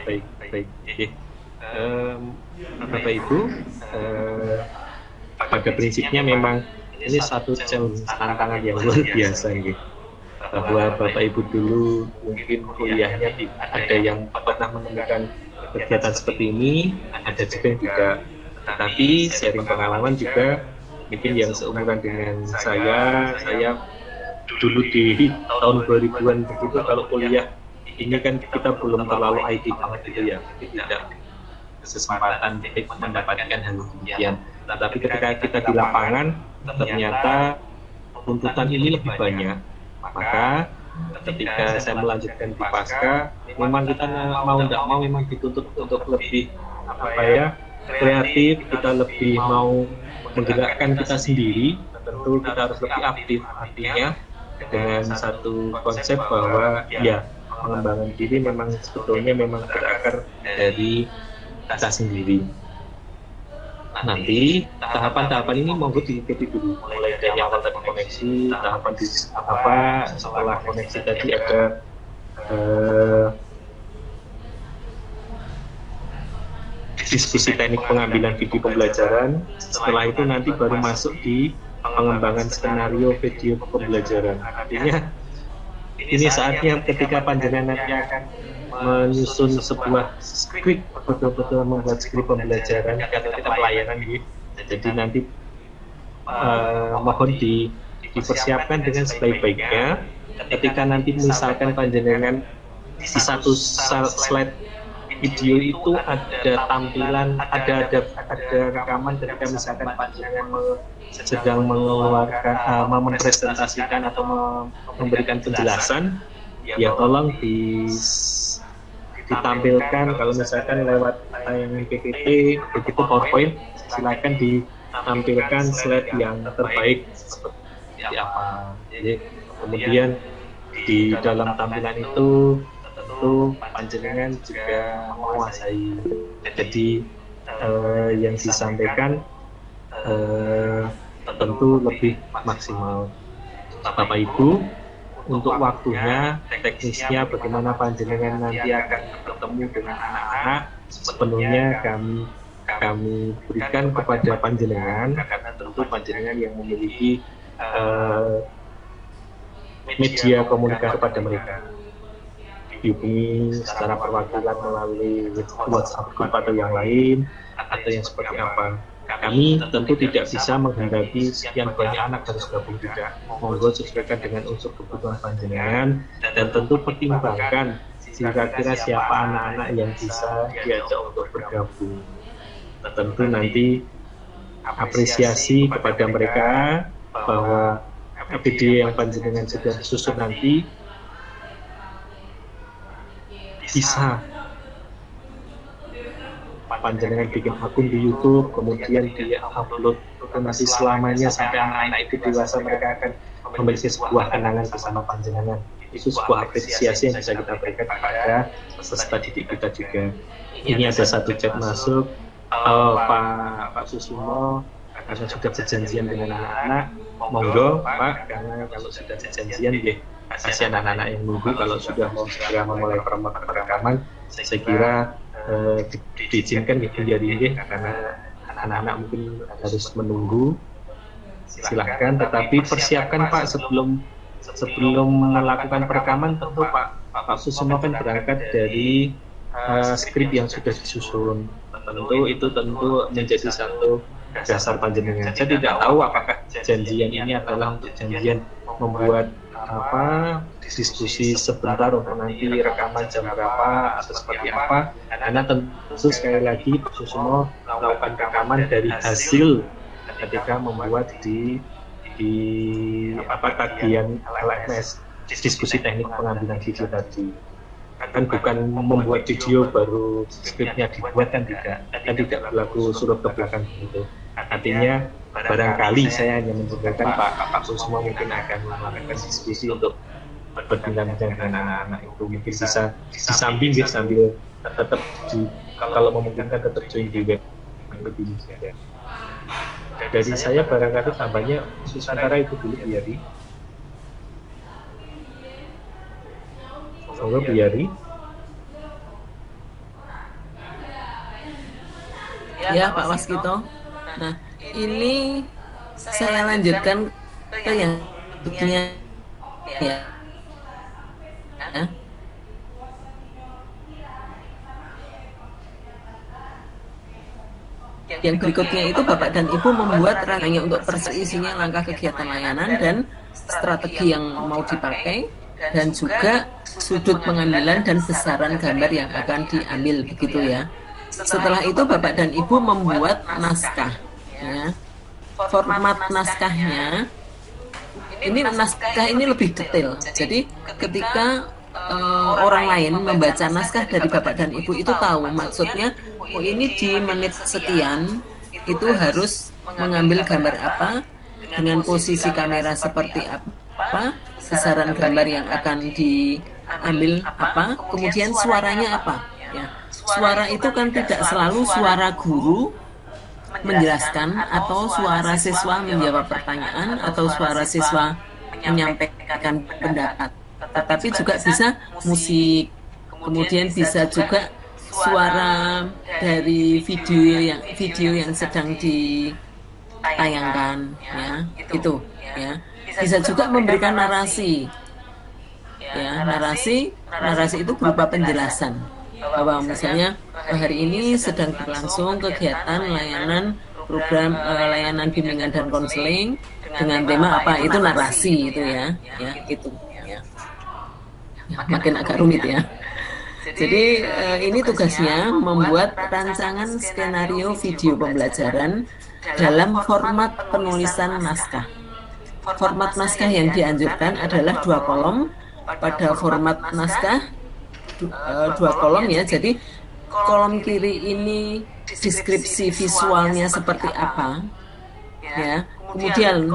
Baik. Bapak Ibu, pada prinsipnya memang ini satu tantangan yang luar biasa gitu. Bahwa Bapak Ibu dulu mungkin kuliahnya ada yang pernah menemukan kegiatan seperti ini, ada juga yang tidak. Tetapi sharing pengalaman juga mungkin yang seumuran dengan saya dulu di tahun 2000-an begitu, kalau kuliah ini kan kita belum terlalu IT banget gitu ya, tidak kesempatan mendapatkan hal demikian. Tapi ketika kita di lapangan ternyata tuntutan ini lebih banyak, maka ketika saya melanjutkan di pasca, memang kita mau tidak mau memang dituntut untuk lebih kreatif, kita lebih mau menggerakkan kita sendiri. Tentu kita harus lebih aktif, artinya dengan satu konsep bahwa ya pengembangan diri memang sebetulnya memang berakar dari kita sendiri. Nanti tahapan-tahapan ini monggo diikuti dulu, mulai dari awal tadi koneksi, tahapan di setelah koneksi tadi ada diskusi teknik pengambilan video pembelajaran. Setelah itu nanti baru masuk di pengembangan skenario video pembelajaran. Artinya ini saatnya ketika panjenengan nanti akan menyusun sebuah skrip, betul-betul membuat skrip pembelajaran atau kita pelayanan gitu. Jadi nanti mohon dipersiapkan dengan sebaik-baiknya. Ketika nanti misalkan panjenengan di satu slide video itu ada tampilan, ada rekaman ketika misalkan panjenengan sedang mengeluarkan mempresentasikan atau memberikan penjelasan, ya tolong ditampilkan. Kalau misalkan lewat tayangan PPT begitu PowerPoint, silakan ditampilkan slide yang terbaik seperti apa. Jadi kemudian di dalam tampilan itu tentu panjenengan juga menguasai. Jadi yang disampaikan tentu lebih maksimal. Bapak Ibu, untuk waktunya, teknisnya bagaimana panjenengan nanti akan bertemu dengan anak-anak, sepenuhnya kami berikan kepada panjenengan, karena tentu panjenengan yang memiliki media komunikasi pada mereka. Dihubungi secara perwakilan melalui WhatsApp group atau yang lain, atau yang seperti apa. Kami tentu tidak bisa menghendaki sekian banyak anak harus gabung, tidak. Monggo sesuaikan dengan unsur kebutuhan panjenengan, dan tentu pertimbangkan kira-kira siapa anak-anak yang bisa diajak untuk bergabung. Tentu nanti apresiasi kepada mereka bahwa APD yang panjenengan sudah susun nanti bisa panjenengan bikin akun di YouTube, kemudian di-upload nanti selamanya sampai anak-anak itu dewasa, mereka akan memiliki sebuah kenangan bersama panjenengan. Itu sebuah apresiasi yang bisa kita berikan kepada peserta didik kita juga. Ini ada satu chat masuk, Pak Susumo, karena sudah berjanjian dengan anak-anak, monggo Pak, karena kalau sudah berjanjian ya kasihan anak-anak yang nunggu. Kalau sudah mau segera memulai perekaman, saya kira diizinkan gitu jadi karena anak-anak mungkin harus menunggu, silahkan. Tetapi persiapkan Pak sebelum melakukan perekaman. Tentu Pak Susumo kan berangkat dari skrip yang sudah disusun. Tentu menjadi satu dasar panjenengan. Saya tidak tahu apakah janjian ini adalah untuk janjian membuat diskusi sebentar untuk nanti rekaman jam berapa atau seperti apa, karena tentu sekali lagi Pak Susumo melakukan rekaman dari hasil ketika membuat di kajian LMS, diskusi teknik pengambilan video tadi. Kan bukan membuat video baru skripnya dibuat, kan tidak berlaku surut ke belakang gitu. Artinya barangkali saya hanya menceritakan Pak Kusuma mungkin akan melakukan diskusi untuk berbincang-bincang dengan anak-anak itu, mungkin bisa disamping sambil tetap kalau memungkinkan tetap join di web ini saja. Dari saya barangkali tambahnya sementara itu dulu Bu Yari. Monggo Bu Yari. Ya Pak Waskito. Nah, ini saya lanjutkan ke yang berikutnya ya. Yang berikutnya itu Bapak dan Ibu membuat rangkaian untuk perseisinya langkah kegiatan layanan dan strategi yang mau dipakai, dan juga sudut pengambilan dan besaran gambar yang akan diambil, begitu ya. Setelah itu Bapak dan Ibu membuat naskah ya. Format naskahnya ini lebih detail. Jadi ketika orang lain membaca naskah dari Bapak dan Ibu itu tahu maksudnya, oh ini di menit sekian itu harus mengambil gambar apa, dengan posisi kamera seperti apa, besaran gambar yang akan diambil apa, kemudian suaranya apa ya. Suara itu kan tidak selalu suara guru menjelaskan atau suara siswa menjawab pertanyaan atau suara siswa menyampaikan pendapat, tetapi juga bisa musik, kemudian bisa juga suara dari video yang sedang ditayangkan ya, itu ya. Bisa juga memberikan narasi ya. Narasi itu berupa penjelasan bahwa misalnya hari ini sedang berlangsung kegiatan layanan program layanan bimbingan dan konseling dengan tema apa, itu narasi itu ya itu ya. Makin agak rumit ya. Jadi ini tugasnya membuat rancangan skenario video pembelajaran dalam format penulisan naskah. Format naskah yang dianjurkan adalah 2 kolom. Pada format naskah 2 kolom ya. Jadi kolom kiri ini deskripsi visualnya seperti apa ya. Kemudian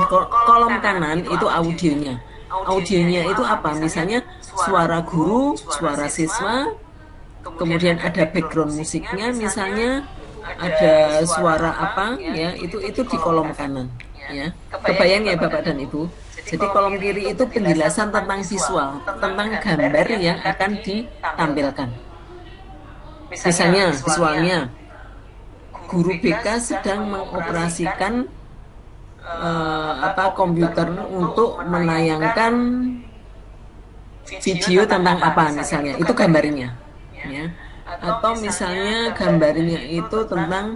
kolom kanan itu audionya. Audionya itu apa? Misalnya suara guru, suara siswa, kemudian ada background musiknya, misalnya ada suara apa ya, itu di kolom kanan ya. Kebayang ya Bapak dan Ibu. Jadi kolom kiri itu penjelasan tentang visual, tentang gambar yang akan ditampilkan. Misalnya visualnya, guru BK sedang mengoperasikan komputer untuk menayangkan video tentang apa misalnya, itu gambarnya ya. Atau misalnya gambarnya itu tentang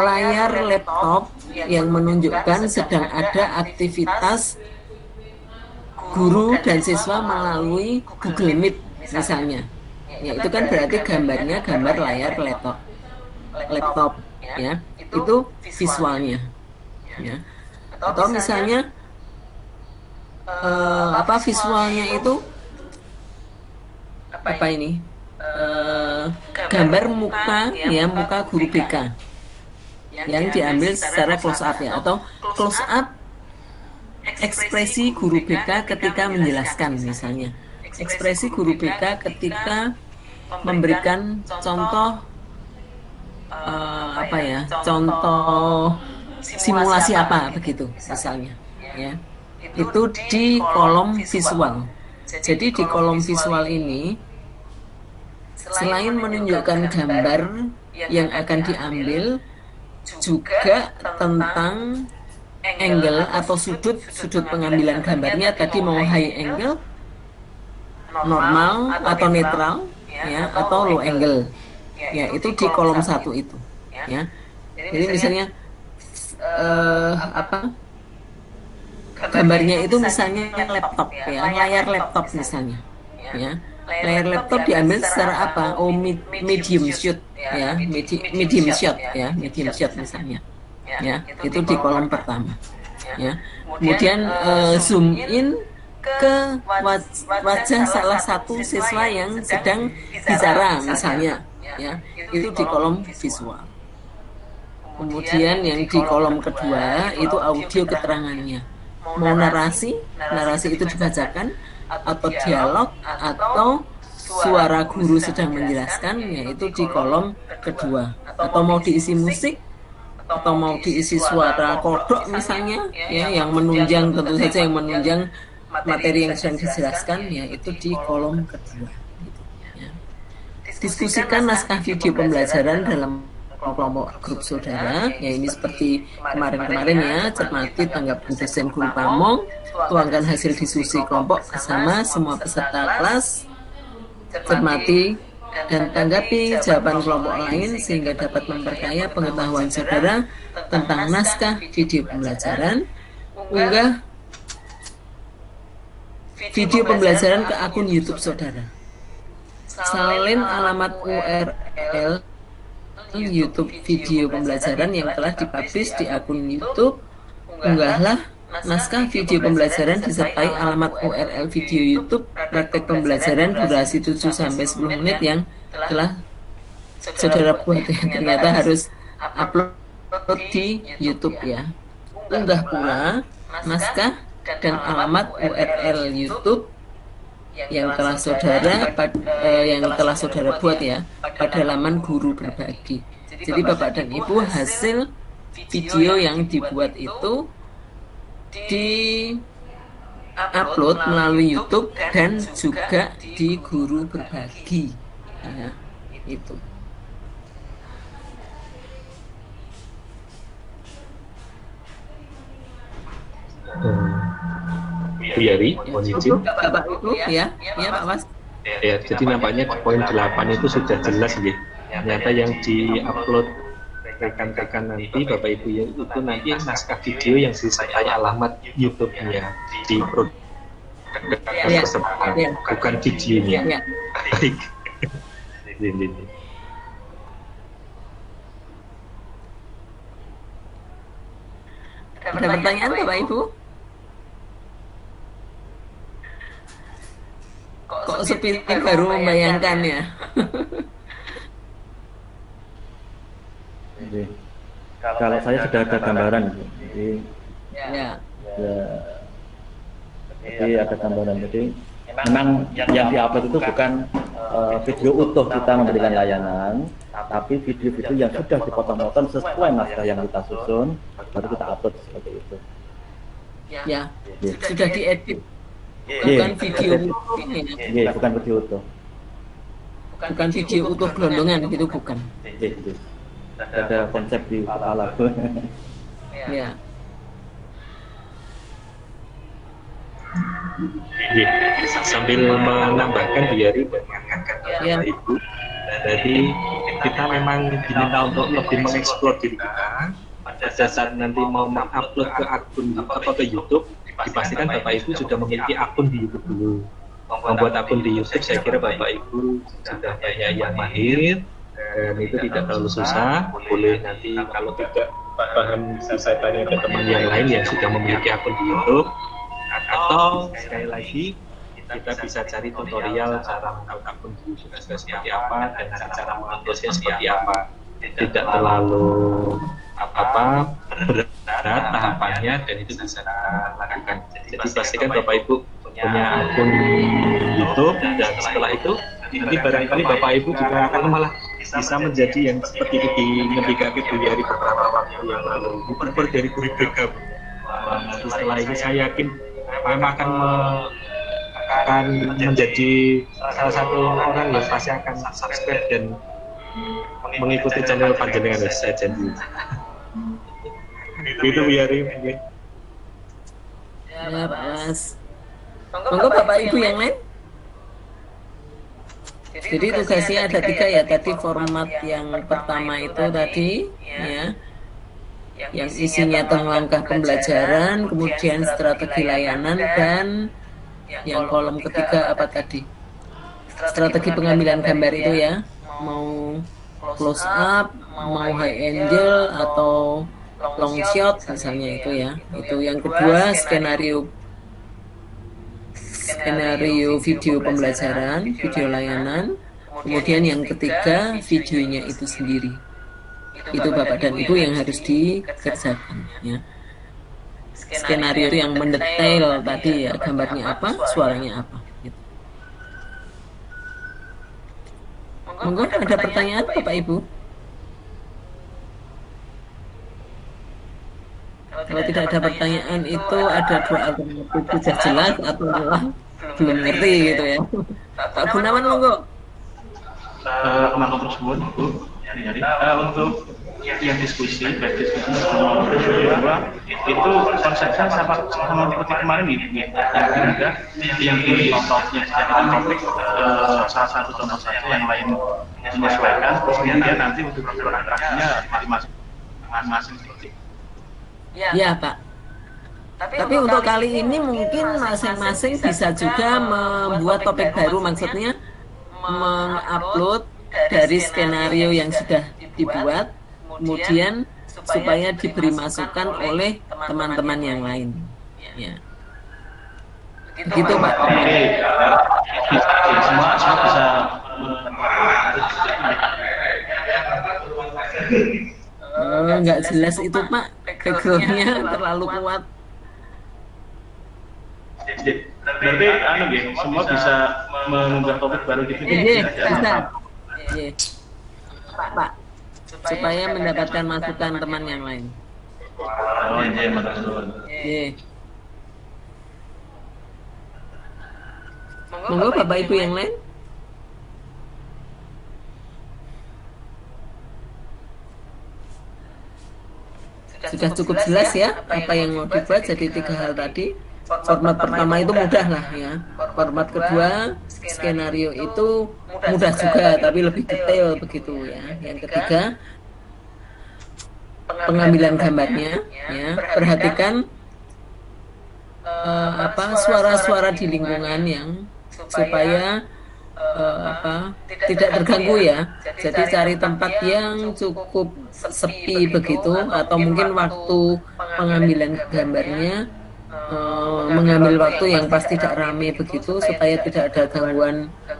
layar laptop yang menunjukkan sedang ada aktivitas guru dan siswa melalui Google Meet misalnya ya, itu kan berarti gambarnya gambar layar laptop ya, itu visualnya ya. Atau misalnya visualnya itu apa ini, gambar muka ya, muka guru BK yang diambil secara close up ya, atau close up ekspresi guru BK ketika menjelaskan, misalnya ekspresi guru BK ketika memberikan contoh contoh simulasi apa begitu misalnya ya. Itu di kolom visual. Jadi di kolom visual ini selain menunjukkan gambar yang akan diambil, juga tentang angle atau sudut pengambilan gambarnya. Tadi mau high angle, normal atau netral ya, atau low angle ya, itu di kolom 1 itu ya. Jadi misalnya gambarnya itu misalnya laptop ya, layar laptop misalnya ya. Layar laptop diambil secara apa? Oh, medium shot ya, medium shot ya, medium shot misalnya ya, itu di kolom pertama ya. Kemudian zoom in ke wajah salah satu siswa yang sedang bicara misalnya ya, itu di kolom visual. Kemudian yang di kolom kedua itu audio keterangannya. Mau narasi, narasi itu dibacakan, atau dialog, atau suara guru sedang menjelaskan, yaitu di kolom kedua. Atau mau diisi musik, atau mau diisi suara kodok misalnya, ya, yang menunjang, tentu saja yang menunjang materi yang sedang dijelaskan, ya, itu di kolom kedua. Gitu, ya. Diskusikan naskah video pembelajaran dalam kelompok grup saudara, ya ini seperti kemarin-kemarin ya, cermati tanggapan dosen guru pamong, tuangkan hasil diskusi kelompok bersama semua peserta kelas, cermati dan tanggapi jawaban kelompok lain sehingga dapat memperkaya pengetahuan saudara tentang naskah video pembelajaran. Unggah video pembelajaran ke akun YouTube saudara. Salin alamat URL YouTube video pembelajaran yang telah dipublish di akun YouTube. Unggahlah naskah video pembelajaran disertai alamat URL video YouTube praktek pembelajaran durasi 7-10 menit yang telah saudara buat, ya. Ternyata harus upload di YouTube, ya. Unggah pula naskah dan alamat URL YouTube yang telah saudara buat, ya, pada laman guru berbagi. Jadi Bapak dan Ibu, hasil video yang dibuat itu di upload melalui YouTube dan juga di guru berbagi, ya, itu. Bu Yari, mohon izin. Bapak Ibu, ya, Pak Mas. Ya, jadi nampaknya poin 8 itu sudah jelas, ya. Ternyata yang di-upload rekan-rekan nanti, Bapak Ibu, ya, itu nanti naskah video yang disertai alamat YouTube-nya di produk tersebut, bukan videonya. Ya. Baik. Ini. Ada pertanyaan Bapak Ibu? Kok seperti baru membayangkan, ya? Jadi, kalau saya sudah ada gambaran, jadi Ya. jadi ada gambaran. Jadi memang yang diupload itu bukan video utuh kita memberikan layanan, tapi video-video yang sudah dipotong-potong sesuai naskah yang kita susun, baru kita upload seperti itu. Ya, sudah diedit. Bukan video ini, ya. Iya, bukan video utuh. Bukan video utuh gelondongan, gitu, bukan. Iya. Ada konsep di kepala. Ya. Sambil menambahkan, Bu Yari, mengingatkan Ya. Bapak Ibu, jadi kita memang diminta untuk lebih mengeksplor diri kita. Pada saat nanti mau mengupload ke akun atau ke YouTube, dipastikan Bapak Ibu sudah memiliki akun di YouTube dulu. Membuat akun di YouTube, saya kira Bapak Ibu sudah banyak yang mahir, dan itu tidak terlalu susah. Boleh nanti kalau tidak paham, saya tanya ke teman yang lain yang sudah memiliki akun di YouTube, atau sekali lagi kita bisa cari tutorial cara membuat akun di YouTube seperti apa, dan cara menguploadnya seperti apa. Tidak terlalu berat tahapannya, dan itu bisa dilakukan. Jadi pastikan Bapak Ibu punya akun YouTube, dan setelah itu nanti barangkali Bapak Ibu juga akan malah bisa menjadi yang seperti itu di Bu Yari beberapa waktu yang lalu, bukan dari guru bergabung. Setelah ini saya yakin memang akan menjadi salah satu orang yang pasti akan subscribe dan mengikuti channel panjenengan, saya janji. Itu Bu Yari. Ya, Pak Mas. Monggo Bapak Ibu yang lain. Jadi tugasnya ada 3, ya. Tadi format yang pertama itu tadi, ya, yang isinya tentang langkah pembelajaran, kemudian strategi layanan, dan yang kolom ketiga apa tadi? Strategi pengambilan gambar itu, ya. Mau close up, mau high angle, atau long shot misalnya, itu, ya. Itu yang kedua, skenario video pembelajaran, video layanan. Kemudian yang ketiga, videonya itu sendiri. Itu Bapak dan Ibu yang harus dikerjakan ya. Skenario yang mendetail tadi ya, gambarnya apa, suaranya apa gitu. Monggo ada pertanyaan Bapak Ibu? Kalau tidak ada pertanyaan itu ada dua alternatif, sudah jelas atau malah belum ngerti gitu ya. Pak Gunawan monggo. Kemampuan tersebut Bu, jadi untuk yang diskusi, baik diskusi kedua itu konsepnya sama seperti kemarin gitu ya. Yang di contohnya secara topik salah satu contoh saja, yang lain menyesuaikan, terus kemudian nanti untuk interaksinya masing-masing seperti itu. Ya Pak. Tapi untuk kali ini mungkin masing-masing bisa juga membuat topik baru, maksudnya mengupload dari skenario yang sudah dibuat, kemudian supaya diberi masukan oleh teman-teman yang lain. Ya. Begitu Pak. Oke. Semua bisa. Nggak jelas itu Pak, backgroundnya terlalu kuat. Berarti semua bisa mengunggah topik baru gitu. Iya, bisa. Iya. Pak, supaya mendapatkan masukan teman yang lain. Oh iya, betul. Iya. Monggo Bapak Ibu yang lain. Sudah cukup jelas ya apa yang mau dibuat. Jadi 3 hal tadi. Format pertama itu mudah lah ya. Format kedua, skenario itu mudah juga tapi lebih detail begitu ya. Yang ketiga, pengambilan gambarnya ya. Perhatikan suara-suara di lingkungan yang supaya tidak terganggu ya. Jadi cari tempat yang cukup sepi begitu, atau mungkin waktu pengambilan gambarnya mengambil waktu yang pas tidak ramai begitu, supaya tidak ada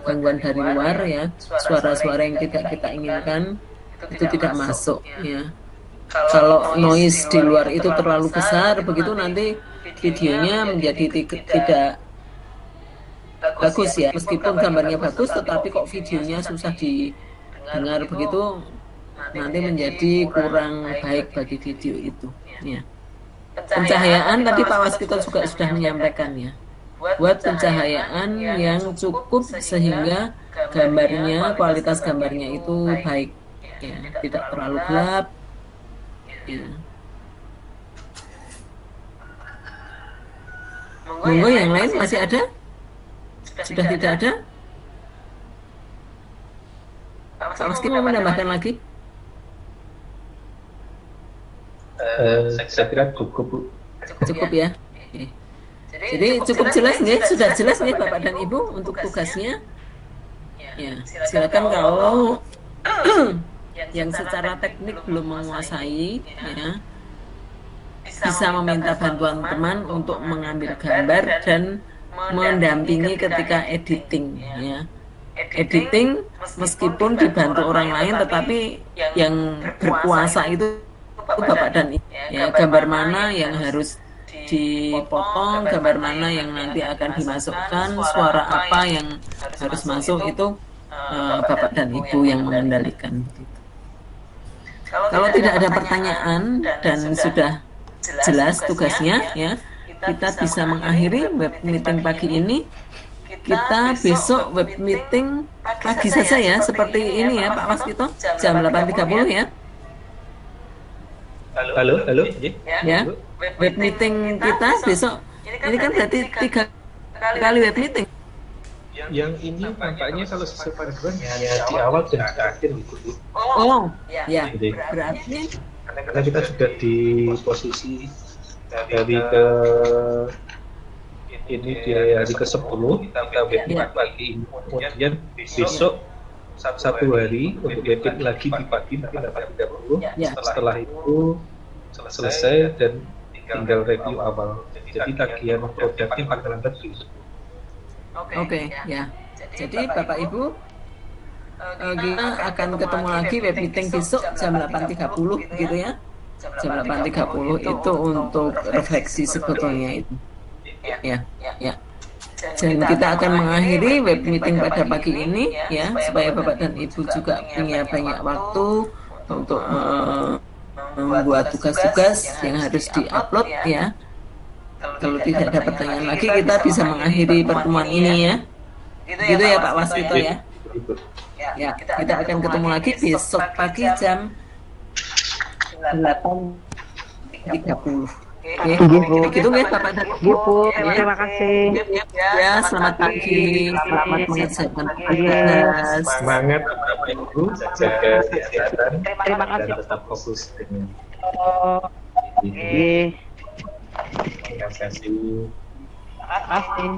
gangguan dari luar ya. Suara-suara yang tidak kita inginkan itu tidak masuk ya. Kalau noise di luar itu terlalu besar begitu, nanti videonya menjadi tidak bagus ya. Meskipun gambarnya bagus tetapi kok videonya susah didengar begitu, nanti menjadi kurang baik bagi video itu ya. Pencahayaan tadi Pak Waskito juga sudah menyampaikan ya. Buat pencahayaan yang cukup sehingga gambarnya, kualitas gambarnya itu baik ya, tidak terlalu gelap ya. Monggo yang lain masih ada? Sudah tidak ada? Pak Waskito mau menambahkan lagi? Saya kira cukup. Cukup ya. Jadi cukup jelas nih, sudah jelas nih Bapak dan Ibu untuk tugasnya. Ya, silakan kalau yang secara teknik belum menguasai ya, bisa meminta bantuan teman untuk mengambil gambar dan mendampingi ketika editing ya. Editing meskipun dibantu orang lain, tetapi yang berkuasa itu Bapak dan Ibu ya. Gambar mana yang harus dipotong, gambar mana yang nanti akan dimasukkan, suara apa yang harus masuk, itu Bapak dan Ibu yang mengendalikan. Kalau tidak ada pertanyaan dan sudah jelas tugasnya ya, kita bisa mengakhiri web meeting pagi ini. Kita besok web meeting pagi saja ya, seperti ini ya Pak Waskito, jam 8.30 ya. Halo. Ya, web meeting kita besok. Ini kan berarti 3 kali web meeting. Yang ini tampaknya kalau sesuai panduan hanya di awal dan di akhir gitu. Oh, ya. Jadi, Berarti karena kita sudah di posisi dari ke ini di hari ke-10 kita webinar pagi, kemudian besok satu hari untuk webinar lagi di pagi nanti 8.30. Setelah itu selesai dan tinggal review awal. Jadi tagihan produknya pangkalan tadi. Oke, ya. Jadi Bapak Ibu kita akan ketemu lagi web meeting besok jam 8.30 gitu ya. Jam 8.30 itu untuk refleksi sebetulnya itu. Ya, ya. Dan kita akan mengakhiri web meeting pada pagi ini ya, supaya Bapak dan Ibu juga punya banyak waktu untuk membuat tugas-tugas yang harus diupload ya. Kalau tidak ada pertanyaan lagi, kita bisa mengakhiri pertemuan ini ya. Gitu ya Pak Waskito ya. Ya, kita akan ketemu lagi besok pagi jam 8.30. Oke, begitu ya Bapak dan Ibu. Terima kasih. Ya, selamat pagi, selamat mengerjakan tugas. Semangat Bapak Ibu, jaga kesehatan. Terima kasih. Dan tetap fokus dengan Oke. Terima kasih. Terima kasih.